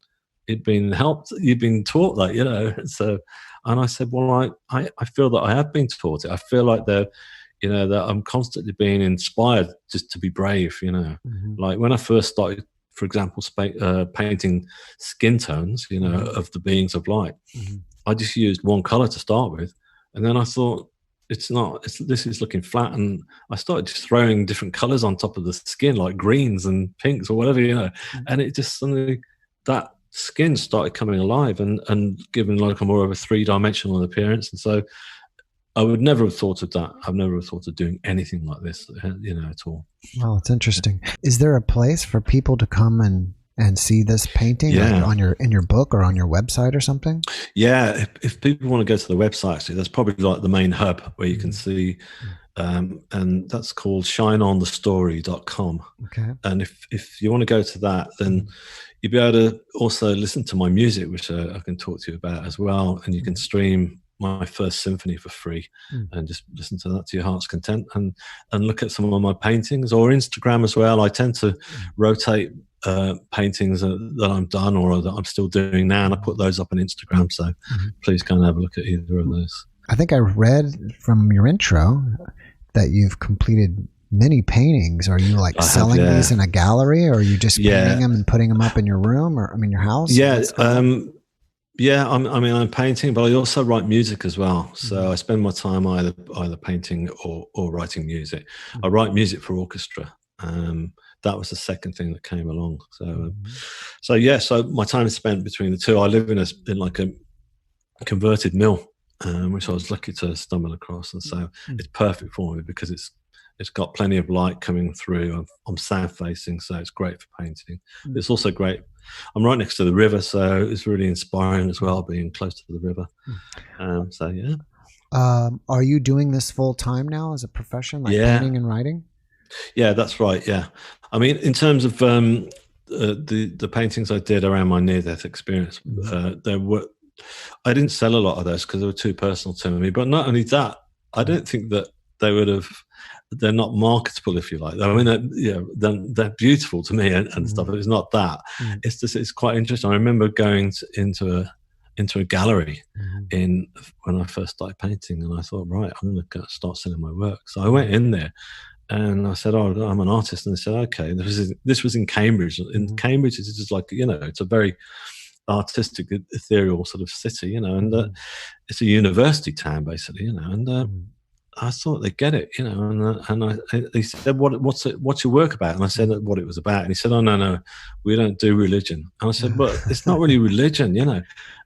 helped, you've been taught that, you know. So, and I said, well, I feel that I have been taught it. I feel like that I'm constantly being inspired just to be brave, you know. Like when I first started, for example, painting skin tones, you know, of the beings of light, I just used one color to start with. And then I thought, this is looking flat. And I started just throwing different colors on top of the skin, like greens and pinks or whatever, you know. And it just suddenly, that skin started coming alive and giving like a more of a three-dimensional appearance. And so I would never have thought of that. I've never thought of doing anything like this, you know, at all. Well, it's interesting. Is there a place for people to come and see this painting, like in your book or on your website or something? Yeah, if people want to go to the website, actually, that's probably like the main hub where you can see, and that's called shineonthestory.com. Okay. And if you want to go to that, then you'll be able to also listen to my music, which I can talk to you about as well, and you can stream my first symphony for free and just listen to that to your heart's content, and look at some of my paintings, or Instagram as well. I tend to rotate paintings that I'm done or that I'm still doing now, and I put those up on Instagram, so please go and have a look at either of those. I think I read from your intro that you've completed many paintings. Are you like selling these in a gallery, or are you just painting them and putting them up in your room, or your house? I'm painting, but I also write music as well. So I spend my time either painting or writing music. I write music for orchestra. That was the second thing that came along. So my time is spent between the two. I live in like a converted mill, which I was lucky to stumble across, and so it's perfect for me because it's got plenty of light coming through. I'm south facing, so it's great for painting. It's also great. I'm right next to the river, so it's really inspiring as well, being close to the river. Are you doing this full time now as a profession, like painting and writing? Yeah, that's right. Yeah, I mean, in terms of the paintings I did around my near-death experience, I didn't sell a lot of those because they were too personal to me. But not only that, I don't think that they would have. They're not marketable, if you like. I mean, they're beautiful to me and stuff. It's not that. It's quite interesting. I remember going into a gallery when I first started painting, and I thought, right, I'm going to start selling my work. So I went in there, And I said, "Oh, I'm an artist." And they said, "Okay." This was in Cambridge. In Cambridge, it's just like, it's a very artistic, ethereal sort of city, and it's a university town basically, and I thought they'd get it, and he said, what's your work about? And I said what it was about, and he said, "Oh, no, we don't do religion." And I said, "But it's not really religion,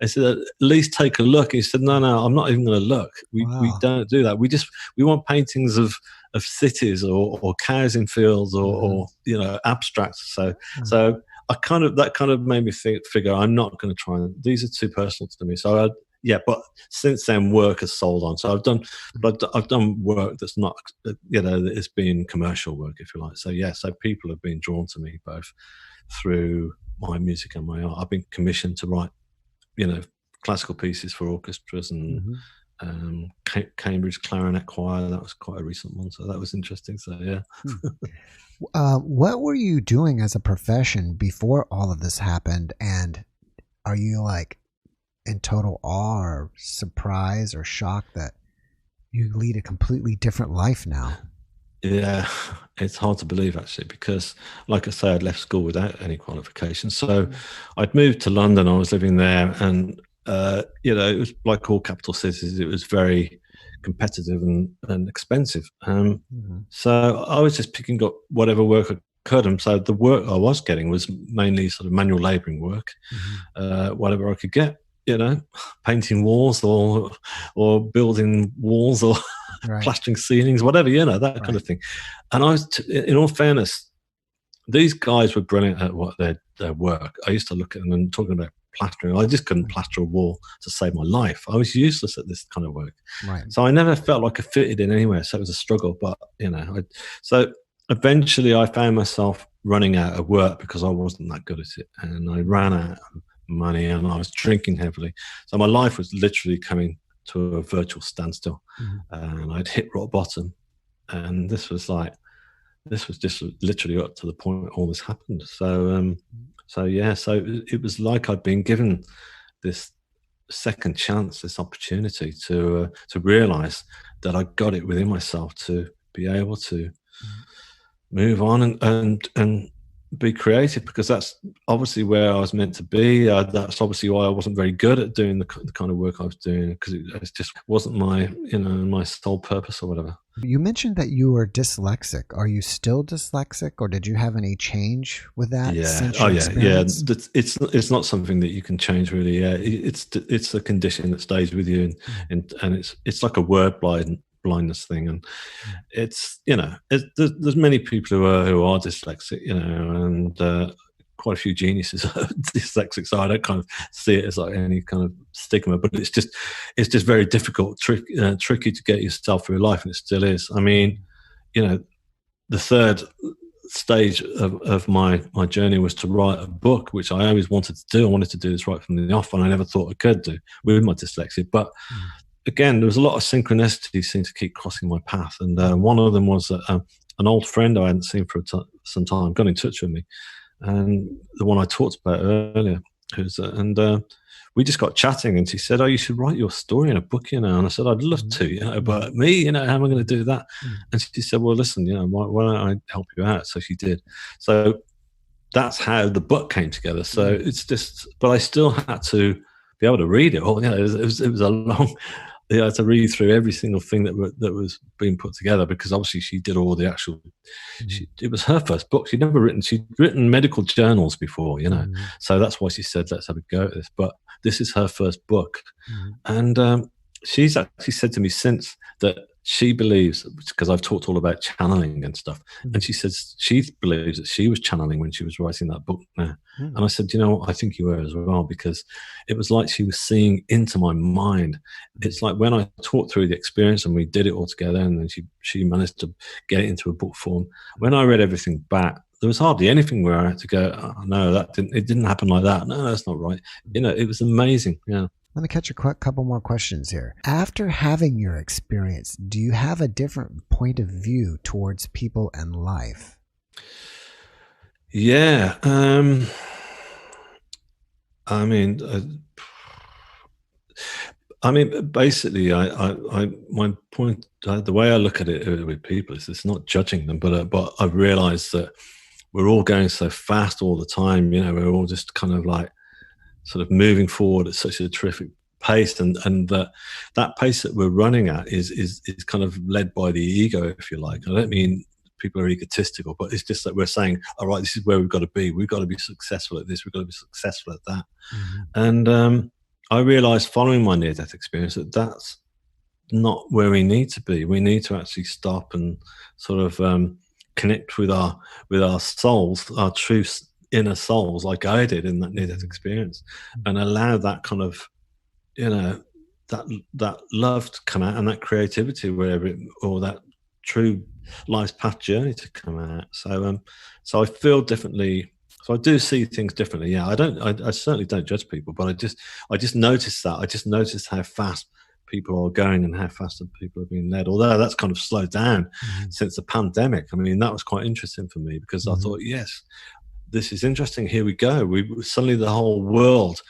I said, "At least take a look." He said, "No, I'm not even going to look. We don't do that. We want paintings of cities or cows in fields or abstracts." So that kind of made me figure I'm not going to try and, these are too personal to me. So but since then work has sold on. So I've done work that's not, that it's been commercial work, if you like. So so people have been drawn to me both through my music and my art. I've been commissioned to write, classical pieces for orchestras and Cambridge Clarinet Choir. That was quite a recent one, so that was interesting. So yeah. What were you doing as a profession before all of this happened? And are you like in total awe or surprise or shock that you lead a completely different life now? Yeah, it's hard to believe actually, because like I say, I'd left school without any qualifications. So I'd moved to London, I was living there, and it was like all capital cities, it was very competitive and expensive. So I was just picking up whatever work I could. And so the work I was getting was mainly sort of manual labouring work, whatever I could get, painting walls or building walls or plastering ceilings, whatever, that kind of thing. And I was, in all fairness, these guys were brilliant at what their work. I used to look at them and talking about plastering. I just couldn't plaster a wall to save my life. I was useless at this kind of work. So I never felt like I fitted in anywhere. So it was a struggle. But, so eventually I found myself running out of work because I wasn't that good at it. And I ran out of money and I was drinking heavily. So my life was literally coming to a virtual standstill. And I'd hit rock bottom. And this was just literally up to the point where all this happened. So it was like I'd been given this second chance, this opportunity to realize that I got it within myself to be able to move on and be creative, because that's obviously where I was meant to be. That's obviously why I wasn't very good at doing the kind of work I was doing, because it just wasn't my sole purpose or whatever. You mentioned that you were dyslexic. Are you still dyslexic, or did you have any change with that? It's not something that you can change really. Yeah, it's a condition that stays with you, and it's like a word blindness thing, and it's there's many people who are dyslexic, and quite a few geniuses are dyslexic, so I don't kind of see it as like any kind of stigma, but it's just very difficult, tricky to get yourself through life, and it still is. I mean, the third stage of my journey was to write a book, which I always wanted to do. I wanted to do this right from the off, and I never thought I could do with my dyslexia. But again, there was a lot of synchronicity seemed to keep crossing my path, and one of them was that an old friend I hadn't seen for some time got in touch with me, and the one I talked about earlier, we just got chatting, and she said, "Oh, you should write your story in a book, And I said, "I'd love to, but me, how am I going to do that?" And she said, "Well, listen, why don't I help you out?" So she did. So that's how the book came together. So it's just, but I still had to be able to read it all. It was a long. I had to read through every single thing that was being put together, because obviously she did all the actual. It was her first book. She'd written medical journals before, So that's why she said, "Let's have a go at this." But this is her first book, and she's actually said to me since that she believes, because I've talked all about channeling and stuff, and she says she believes that she was channeling when she was writing that book now. And I said, I think you were as well, because it was like she was seeing into my mind. It's like when I talked through the experience and we did it all together, and then she managed to get it into a book form. When I read everything back, there was hardly anything where I had to go, "Oh, no, it didn't happen like that. No, that's not right." It was amazing. Yeah. Let me catch a couple more questions here. After having your experience, do you have a different point of view towards people and life? Yeah. I mean, I mean, basically, my point, the way I look at it with people is it's not judging them, but I've realised that we're all going so fast all the time. You know, we're all just kind of like sort of moving forward at such a terrific pace, and that pace that we're running at is kind of led by the ego, if you like. I don't mean people are egotistical, but it's just that we're saying, all right, this is where we've got to be. We've got to be successful at this. We've got to be successful at that. Mm-hmm. And I realized following my near-death experience that that's not where we need to be. We need to actually stop and sort of connect with our souls, our true inner souls, like I did in that near-death experience, and allow that kind of, you know, that love to come out, and that creativity, wherever it, or that true life's path journey to come out. So I feel differently. So I do see things differently. Yeah, I certainly don't judge people, but I just noticed that. I just noticed how fast people are going and how fast people are being led. Although that's kind of slowed down since the pandemic. I mean, that was quite interesting for me, because I thought, yes, this is interesting. Here we go. Suddenly the whole world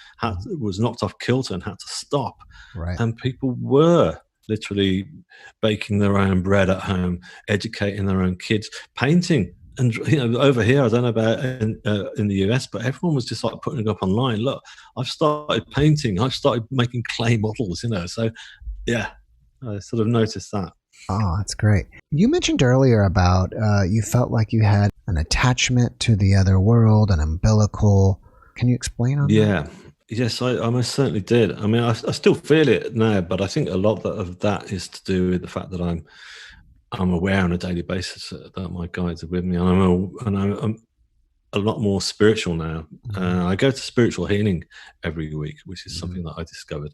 was knocked off kilter and had to stop. Right. And people were literally baking their own bread at home, educating their own kids, painting. And, you know, over here, I don't know about in the US, but everyone was just like putting it up online. Look, I've started painting. I've started making clay models, you know. So, yeah, I sort of noticed that. Oh, that's great. You mentioned earlier about you felt like you had an attachment to the other world, an umbilical. Can you explain on that? Yeah. Yes, I most certainly did. I mean, I still feel it now, but I think a lot of that is to do with the fact that I'm aware on a daily basis that my guides are with me, and I'm a lot more spiritual now. I go to spiritual healing every week, which is something that I discovered,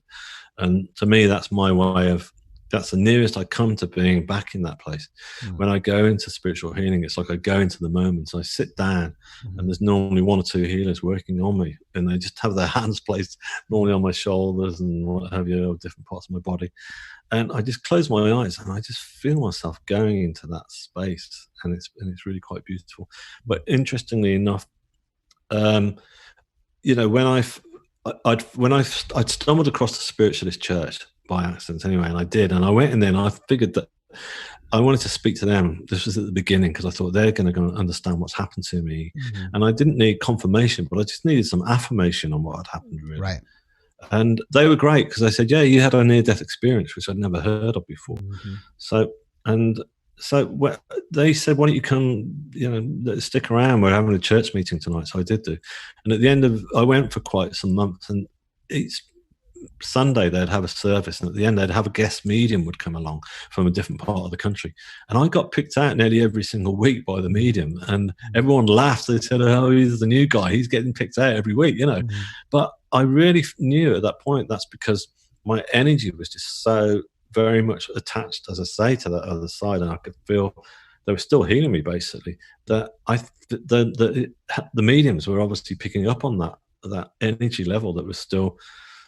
and to me, that's my way of. That's the nearest I come to being back in that place. When I go into spiritual healing, it's like I go into the moment. So I sit down, and there's normally one or two healers working on me, and they just have their hands placed normally on my shoulders and what have you, or different parts of my body. And I just close my eyes, and I just feel myself going into that space, and it's really quite beautiful. But interestingly enough, you know, when I'd stumbled across the spiritualist church by accident anyway, and I did, and I went in there, and I figured that I wanted to speak to them. This was at the beginning, because I thought they're going to understand what's happened to me, and I didn't need confirmation, but I just needed some affirmation on what had happened, really. Right. And they were great, because they said, yeah, you had a near-death experience, which I'd never heard of before. So they said, why don't you come, you know, stick around, we're having a church meeting tonight. So I did do. And at the end of, I went for quite some months, and each Sunday they'd have a service, and at the end they'd have a guest medium would come along from a different part of the country, and I got picked out nearly every single week by the medium, and everyone laughed. They said, oh, he's the new guy, he's getting picked out every week, you know. But I really knew at that point that's because my energy was just so very much attached, as I say, to that other side, and I could feel they were still healing me, basically. That the mediums were obviously picking up on that energy level that was still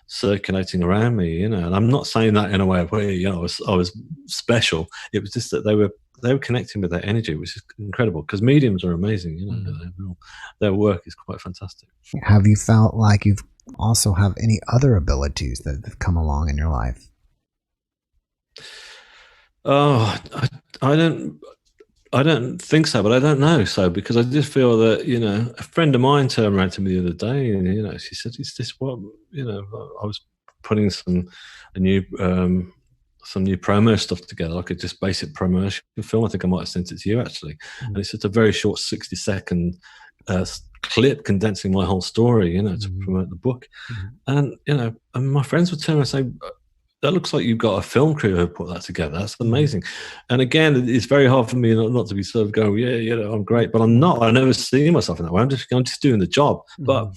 circulating around me, you know. And I'm not saying that in a way of where, you know, I was special. It was just that they were connecting with that energy, which is incredible, because mediums are amazing, you know. Their work is quite fantastic. Have you felt like you've also have any other abilities that have come along in your life? Oh, I don't think so, but I don't know. So, because I just feel that, you know, a friend of mine turned around to me the other day, and, you know, she said, "Is this what, you know?" I was putting some new promo stuff together, like a just basic promotion film. I think I might have sent it to you, actually. And it's just a very short 60-second clip condensing my whole story, you know, to promote the book. And, you know, and my friends would turn and say, that looks like you've got a film crew who put that together. That's amazing. And again, it's very hard for me not to be sort of going, yeah, you know, I'm great, but I'm not. I never see myself in that way. I'm just doing the job. But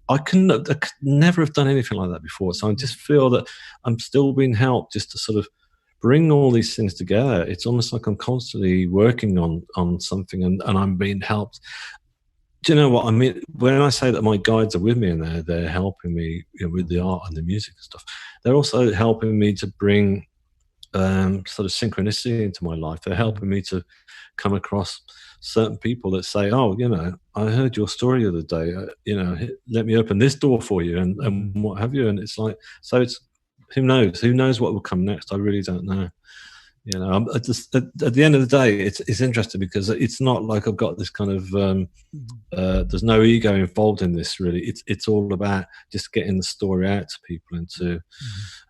I could never have done anything like that before. So I just feel that I'm still being helped just to sort of bring all these things together. It's almost like I'm constantly working on something, and I'm being helped. Do you know what I mean? When I say that my guides are with me and they're helping me, you know, with the art and the music and stuff, they're also helping me to bring sort of synchronicity into my life. They're helping me to come across certain people that say, oh, you know, I heard your story the other day, you know, let me open this door for you, and what have you. And it's like, so who knows? Who knows what will come next? I really don't know. You know, I just, at the end of the day, it's interesting because it's not like I've got this kind of there's no ego involved in this. Really, it's all about just getting the story out to people and to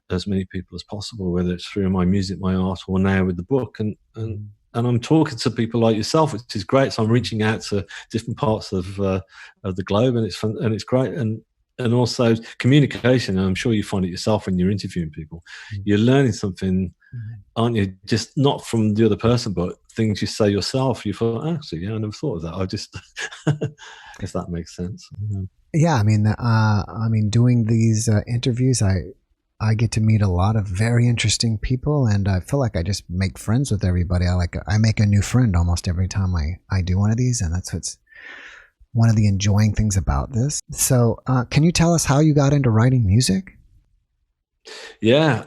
as many people as possible, whether it's through my music, my art, or now with the book. And I'm talking to people like yourself, which is great. So I'm reaching out to different parts of the globe, and it's fun and it's great. And also communication. And I'm sure you find it yourself when you're interviewing people. You're learning something, aren't you? Just not from the other person, but things you say yourself. You thought, actually, yeah, I never thought of that. I just, if that makes sense. Yeah, I mean, doing these interviews, I get to meet a lot of very interesting people, and I feel like I just make friends with everybody. I make a new friend almost every time I do one of these, and that's what's one of the enjoying things about this. So, can you tell us how you got into writing music? Yeah,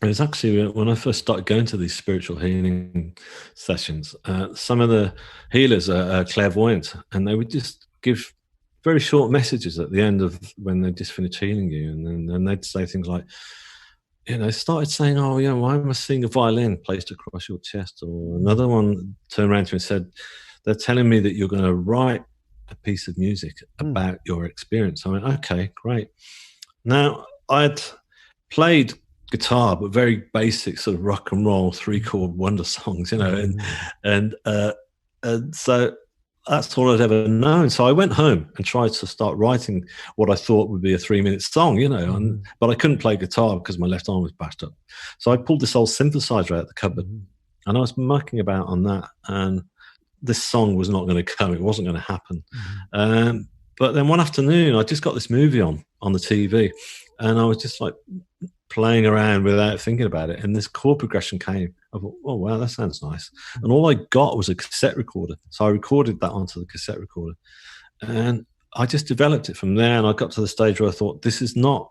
it was actually when I first started going to these spiritual healing sessions. Some of the healers are clairvoyant, and they would just give very short messages at the end of when they just finished healing you, and then they'd say things like, you know, started saying, "Oh, yeah, why am I seeing a violin placed across your chest?" Or another one turned around to me and said, "They're telling me that you're going to write a piece of music about your experience." I went, "Okay, great." Now, I'd played guitar, but very basic sort of rock and roll 3-chord wonder songs, you know, and so that's all I'd ever known. So I went home and tried to start writing what I thought would be a 3-minute song, you know, but I couldn't play guitar because my left arm was bashed up. So I pulled this old synthesizer out of the cupboard, and I was mucking about on that, and this song was not going to come. It wasn't going to happen. But then one afternoon, I just got this movie on the TV, and I was just like playing around without thinking about it. And this chord progression came. I thought, oh, wow, that sounds nice. And all I got was a cassette recorder. So I recorded that onto the cassette recorder. And I just developed it from there. And I got to the stage where I thought, this is not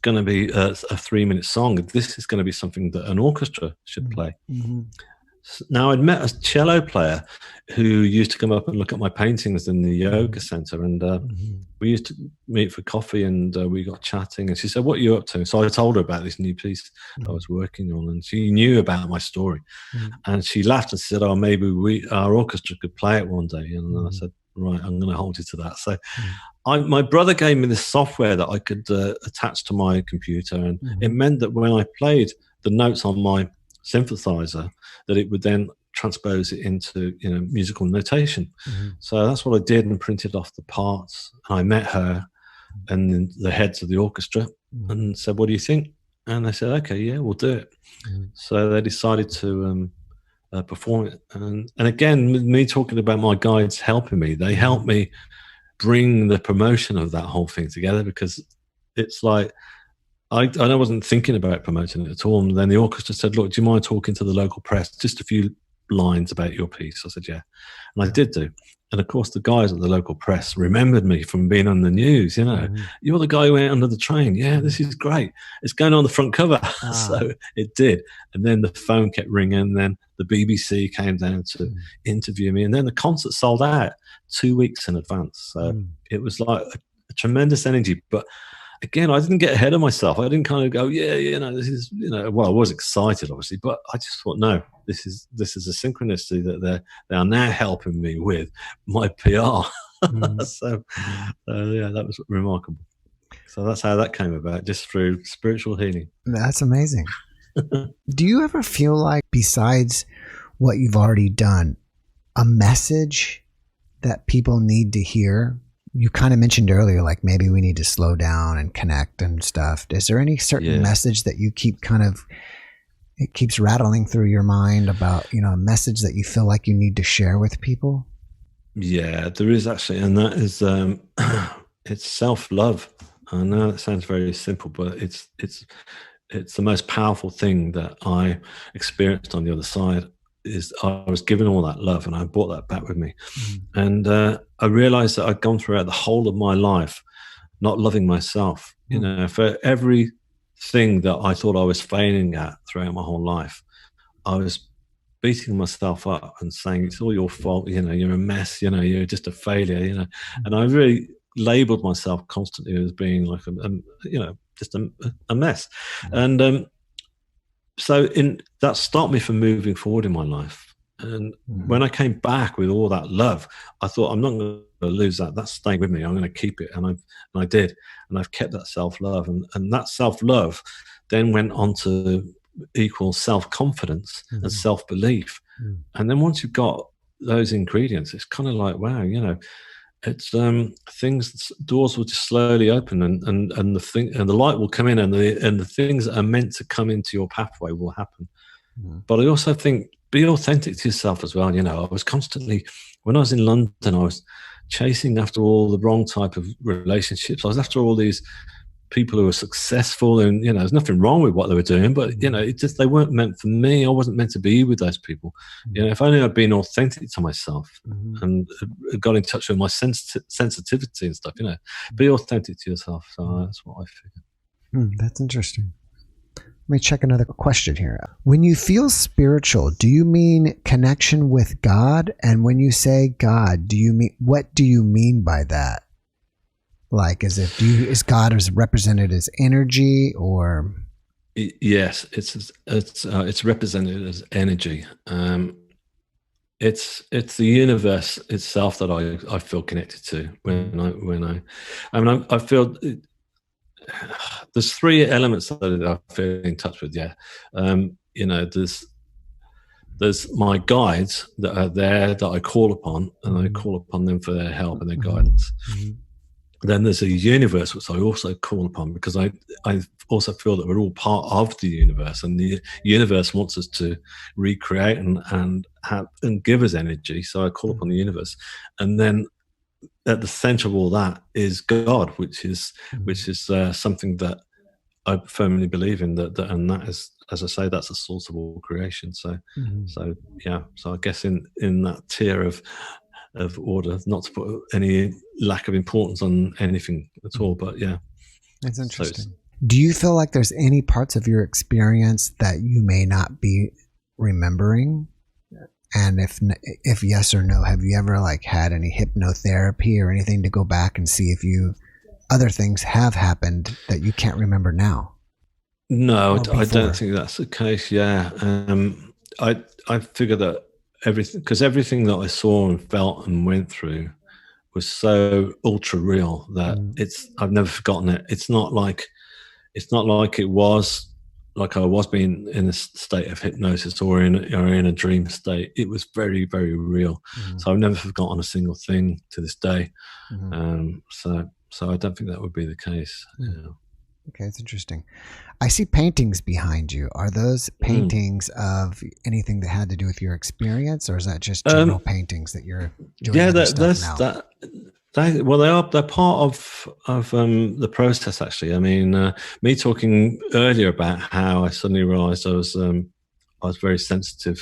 going to be a 3-minute song. This is going to be something that an orchestra should play. Now, I'd met a cello player who used to come up and look at my paintings in the yoga center, and we used to meet for coffee, and we got chatting, and she said, "What are you up to?" So I told her about this new piece I was working on, and she knew about my story, and she laughed and said, "Oh, maybe our orchestra could play it one day." And I said, "Right, I'm going to hold you to that." So my brother gave me this software that I could attach to my computer, and it meant that when I played the notes on my synthesizer, that it would then transpose it into, you know, musical notation. So that's what I did, and printed off the parts. I met her and the heads of the orchestra and said, "What do you think?" And they said, "Okay, yeah, we'll do it." So they decided to perform it. And again, with me talking about my guides helping me, they helped me bring the promotion of that whole thing together, because it's like, I wasn't thinking about promoting it at all. And then the orchestra said, "Look, do you mind talking to the local press? Just a few lines about your piece." I said, "Yeah." And I did do. And of course, the guys at the local press remembered me from being on the news. You know, "You're the guy who went under the train. Yeah, this is great. It's going on the front cover." So it did. And then the phone kept ringing. And then the BBC came down to interview me. And then the concert sold out 2 weeks in advance. So it was like a tremendous energy. But again, I didn't get ahead of myself. I didn't kind of go, "Yeah, you know, this is," you know, well, I was excited, obviously, but I just thought, no, this is a synchronicity that they are now helping me with my PR. So, yeah, that was remarkable. So that's how that came about, just through spiritual healing. That's amazing. Do you ever feel like, besides what you've already done, a message that people need to hear? You kind of mentioned earlier, like maybe we need to slow down and connect and stuff. Is there any certain message that you keep it keeps rattling through your mind about, you know, a message that you feel like you need to share with people? Yeah, there is actually. And that is, it's self-love. I know that sounds very simple, but it's the most powerful thing that I experienced on the other side. Is I was given all that love, and I brought that back with me. And I realized that I'd gone throughout the whole of my life not loving myself. You know, for everything that I thought I was failing at throughout my whole life, I was beating myself up and saying, "It's all your fault, you know, you're a mess, you know, you're just a failure," you know. And I really labeled myself constantly as being like just a mess. And so that stopped me from moving forward in my life. And when I came back with all that love, I thought, I'm not going to lose that. That's staying with me. I'm going to keep it. And I did. And I've kept that self-love. And that self-love then went on to equal self-confidence and self-belief. And then once you've got those ingredients, it's kind of like, wow, it's doors will just slowly open, and the light will come in, and the things that are meant to come into your pathway will happen. But I also think, be authentic to yourself as well. I was constantly, when I was in London, I was chasing after all the wrong type of relationships. I was after all these people who were successful, and there's nothing wrong with what they were doing, but they weren't meant for me. I wasn't meant to be with those people. If only I'd been authentic to myself and got in touch with my sensitivity and stuff. Be authentic to yourself. So that's what I figure. That's interesting. Let me check another question here. When you feel spiritual, do you mean connection with God? And when you say God, what do you mean by that? Like, is God as represented as energy, or? Yes, it's represented as energy. It's the universe itself that I feel connected to I feel. There's three elements that I feel in touch with. Yeah, there's my guides that are there that I call upon, and I call upon them for their help and their guidance. Then there's a universe which I also call upon, because I also feel that we're all part of the universe, and the universe wants us to recreate and give us energy. So I call upon the universe, and then at the center of all that is God, which is something that I firmly believe in, and that is, as I say, that's the source of all creation. So yeah. So I guess in that tier of order, not to put any lack of importance on anything at all, but yeah. That's interesting. Do you feel like there's any parts of your experience that you may not be remembering? And if yes or no, have you ever had any hypnotherapy or anything to go back and see if other things have happened that you can't remember now? No, I don't think that's the case. Yeah. I figure that everything that I saw and felt and went through was so ultra real that I've never forgotten it. It's not like it was like I was being in a state of hypnosis or in a dream state. It was very, very real. So I've never forgotten a single thing to this day. So I don't think that would be the case. Yeah. Okay, that's interesting. I see paintings behind you. Are those paintings of anything that had to do with your experience, or is that just general paintings that you're doing? Yeah, they're part of the process, actually. I mean, me talking earlier about how I suddenly realized I was very sensitive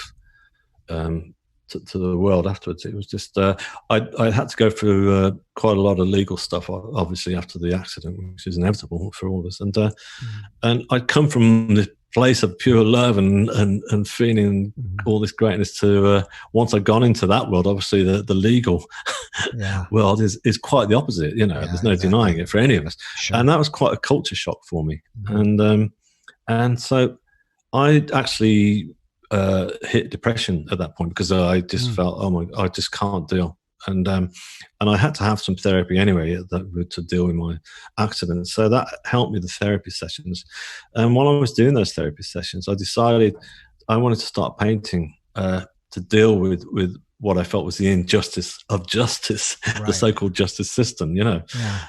to the world afterwards. It was just I had to go through quite a lot of legal stuff, obviously, after the accident, which is inevitable for all of us. And I'd come from this place of pure love and feeling all this greatness to once I'd gone into that world, obviously the legal world is quite the opposite. There's no denying it for any of us. Sure. And that was quite a culture shock for me. And so I actually hit depression at that point, because I just felt, I just can't deal. And I had to have some therapy anyway to deal with my accident. So that helped me, the therapy sessions. And while I was doing those therapy sessions, I decided I wanted to start painting to deal with what I felt was the injustice of justice, right. The so-called justice system, Yeah.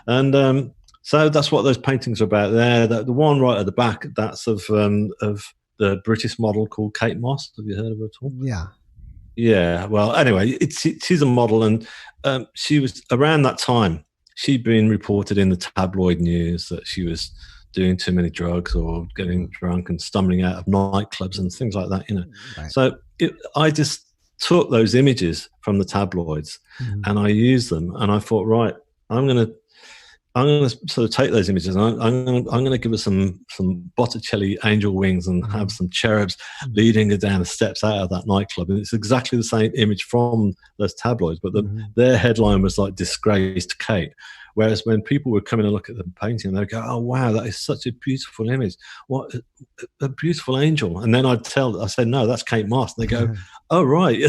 And so that's what those paintings are about there. The one right at the back, that's of the British model called Kate Moss. Have you heard of her at all? Yeah. Yeah. Well, anyway, she's a model, and she was around that time. She'd been reported in the tabloid news that she was doing too many drugs or getting drunk and stumbling out of nightclubs and things like that. Right. So I just took those images from the tabloids and I used them, and I thought, right, I'm going to I'm going to sort of take those images and I'm going to give us some Botticelli angel wings and have some cherubs leading her down the steps out of that nightclub. And it's exactly the same image from those tabloids, but their headline was like "Disgraced Kate." Whereas when people would come in and look at the painting, they'd go, "Oh wow, that is such a beautiful image! What a beautiful angel!" And then I said, "No, that's Kate Moss." And they go, "Oh right."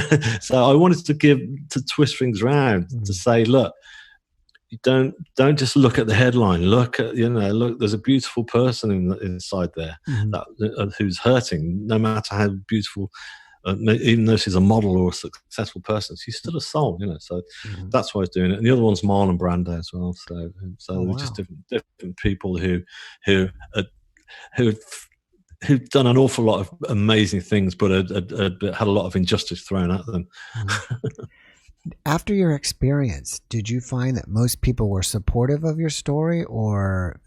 So I wanted to twist things around to say, "Look, you don't just look at the headline. Look at look. There's a beautiful person inside there who's hurting. No matter how beautiful, even though she's a model or a successful person, she's still a soul. So that's why I was doing it. And the other one's Marlon Brando as well. So there were just different people who've done an awful lot of amazing things, but had a lot of injustice thrown at them. After your experience, did you find that most people were supportive of your story or,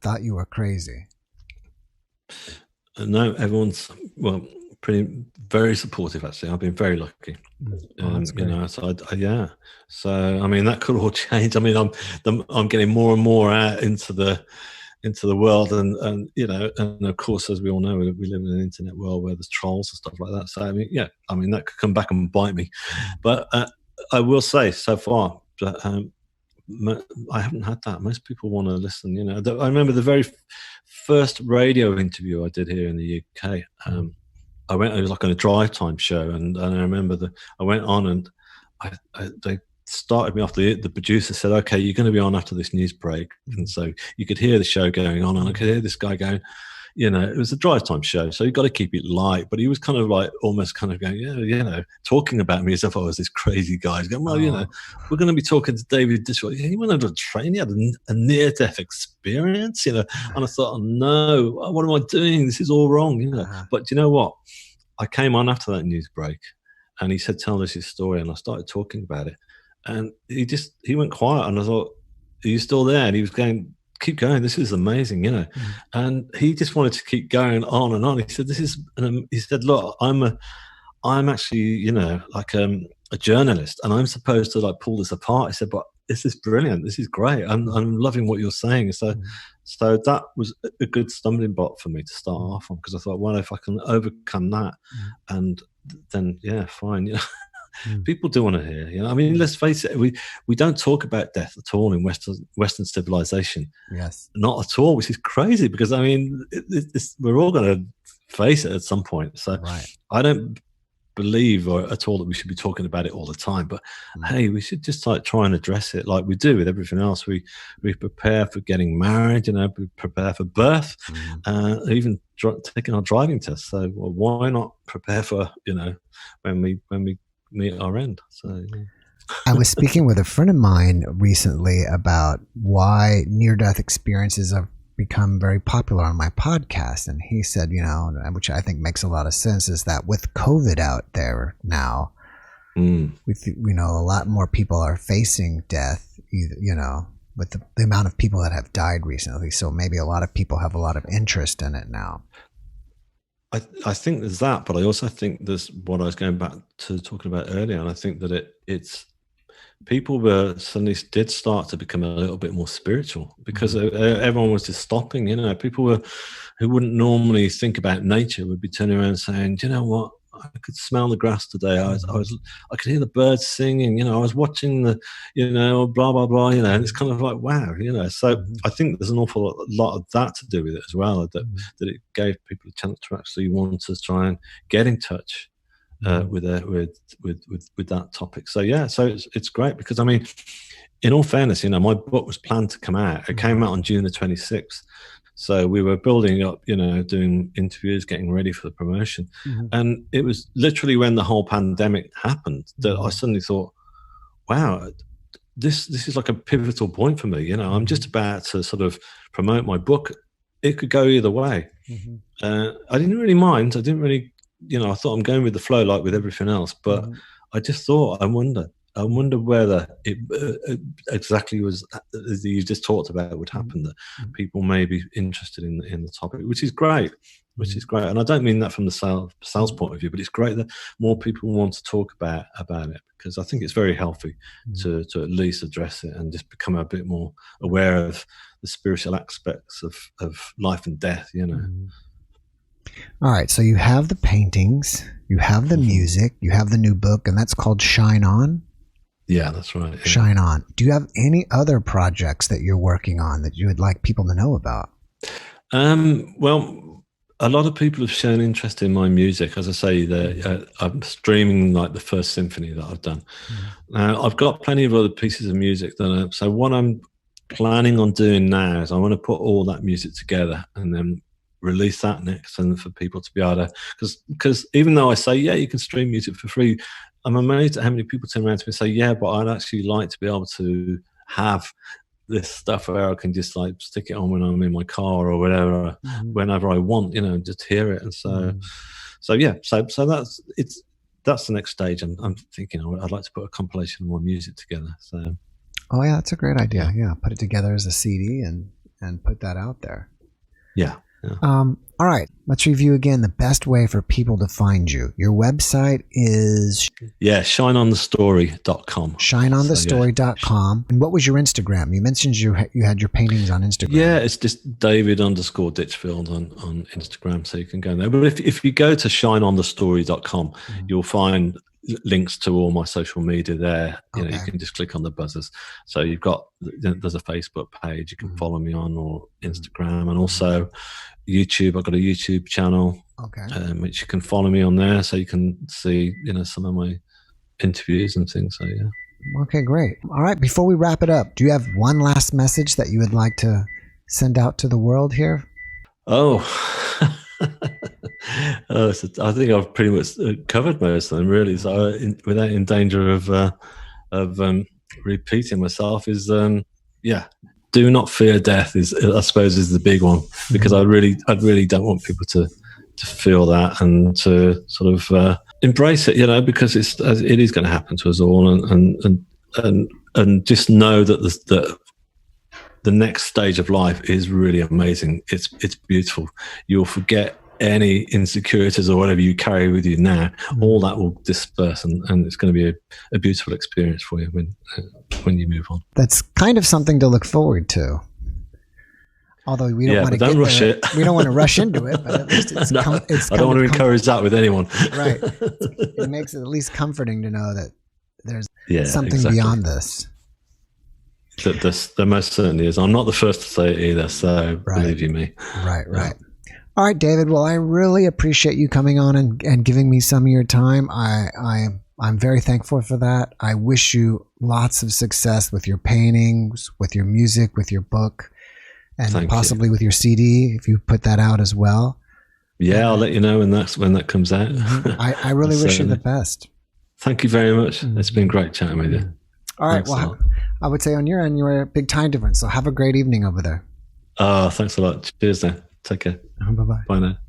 thought you were crazy? No, everyone's, very supportive, actually. I've been very lucky. So yeah. So, I mean, that could all change. I mean, I'm getting more and more out into the world and of course, as we all know, we live in an internet world where there's trolls and stuff like that. So, I mean, that could come back and bite me. But, I will say so far that I haven't had that. Most people want to listen. I remember the very first radio interview I did here in the UK. It was like on a drive time show, and I remember I went on and they started me off. The producer said, "Okay, you're going to be on after this news break," and so you could hear the show going on, and I could hear this guy going. It was a drive time show, so you got to keep it light. But he was kind of like almost kind of going, talking about me as if I was this crazy guy. He's going, well, we're going to be talking to David Ditchfield. He went on a train. He had a near-death experience, And I thought, oh no, what am I doing? This is all wrong, But you know what? I came on after that news break, and he said, "Tell us his story," and I started talking about it, and he went quiet, and I thought, "Are you still there?" And he was going, "Keep going. This is amazing, And he just wanted to keep going on and on. He said, he said, "Look, I'm actually, like a journalist, and I'm supposed to like pull this apart." He said, "But this is brilliant. This is great. I'm loving what you're saying." So that was a good stumbling block for me to start off on, because I thought, well, if I can overcome that, and then fine, People do want to hear. I mean, let's face it. We don't talk about death at all in Western civilization. Yes, not at all, which is crazy because I mean, we're all going to face it at some point. So I don't believe at all that we should be talking about it all the time. But hey, we should just like try and address it like we do with everything else. We prepare for getting married. We prepare for birth, even taking our driving test. So why not prepare for when we meet our end. So I was speaking with a friend of mine recently about why near-death experiences have become very popular on my podcast, and he said, which I think makes a lot of sense, is that with COVID out there now, we a lot more people are facing death, with the amount of people that have died recently. So maybe a lot of people have a lot of interest in it now. I think there's that, but I also think there's what I was going back to talking about earlier, and I think that it's people suddenly did start to become a little bit more spiritual because everyone was just stopping. People who wouldn't normally think about nature would be turning around and saying, "Do you know what? I could smell the grass today. I could hear the birds singing. I was watching the, blah blah blah. And it's kind of like wow. So I think there's an awful lot of that to do with it as well. That it gave people a chance to actually want to try and get in touch with that topic. So so it's great because I mean, in all fairness, my book was planned to come out. It came out on June the 26th. So we were building up, doing interviews, getting ready for the promotion. And it was literally when the whole pandemic happened that I suddenly thought, wow, this is like a pivotal point for me. I'm just about to sort of promote my book. It could go either way. I didn't really mind. I didn't really, I thought I'm going with the flow like with everything else. But I just thought, I wonder whether it exactly was as you just talked about would happen, that people may be interested in the topic, which is great. which is great. And I don't mean that from the sales point of view, but it's great that more people want to talk about it, because I think it's very healthy to at least address it and just become a bit more aware of the spiritual aspects of life and death, you know. All right, so you have the paintings, you have the music, you have the new book, and that's called Shine On. Yeah, that's right. Yeah. Shine On. Do you have any other projects that you're working on that you would like people to know about? Well, a lot of people have shown interest in my music. As I say, I'm streaming like the first symphony that I've done. Now, I've got plenty of other pieces of music so what I'm planning on doing now is I want to put all that music together and then release that next, and for people to be able to, because even though I say, yeah, you can stream music for free, I'm amazed at how many people turn around to me and say, yeah, but I'd actually like to be able to have this stuff where I can just like stick it on when I'm in my car or whatever, whenever I want, you know, just hear it. And so that's the next stage. And I'm thinking I'd like to put a compilation of my music together. So, oh yeah, that's a great idea. Yeah, put it together as a CD and put that out there. Yeah. All right, let's review again the best way for people to find you. Your website is shineonthestory.com. Shineonthestory.com. And what was your Instagram? You mentioned you had your paintings on Instagram. Yeah, it's just David_Ditchfield on Instagram, so you can go there. But if you go to shineonthestory.com, you'll find links to all my social media there. You know, you can just click on the buzzers. So there's a Facebook page you can follow me on, or Instagram, and also YouTube. I've got a YouTube channel, which you can follow me on there, so you can see, you know, some of my interviews and things. So yeah. Okay, great. All right, before we wrap it up, do you have one last message that you would like to send out to the world here? So I think I've pretty much covered most of them, really. So without in danger of repeating myself, is do not fear death. I suppose is the big one, because I really don't want people to feel that and to sort of embrace it, you know, because it is going to happen to us all, and just know that the next stage of life is really amazing. It's beautiful. You'll forget any insecurities or whatever you carry with you now. All that will disperse, and it's going to be a beautiful experience for you when you move on. That's kind of something to look forward to. Although we don't want to rush it. We don't want to rush into it, but at least it's I don't want to encourage that with anyone. Right. It makes it at least comforting to know that there's something beyond this. There most certainly is. I'm not the first to say it either, so believe you me. Right. All right, David. Well, I really appreciate you coming on and giving me some of your time. I'm very thankful for that. I wish you lots of success with your paintings, with your music, with your book, and possibly with your CD if you put that out as well. Yeah, I'll let you know when that comes out. I really wish you the best. Thank you very much. It's been great chatting with you. All right. Well, I would say on your end, you're a big time difference. So have a great evening over there. Thanks a lot. Cheers then. Take care. Bye-bye. Bye now.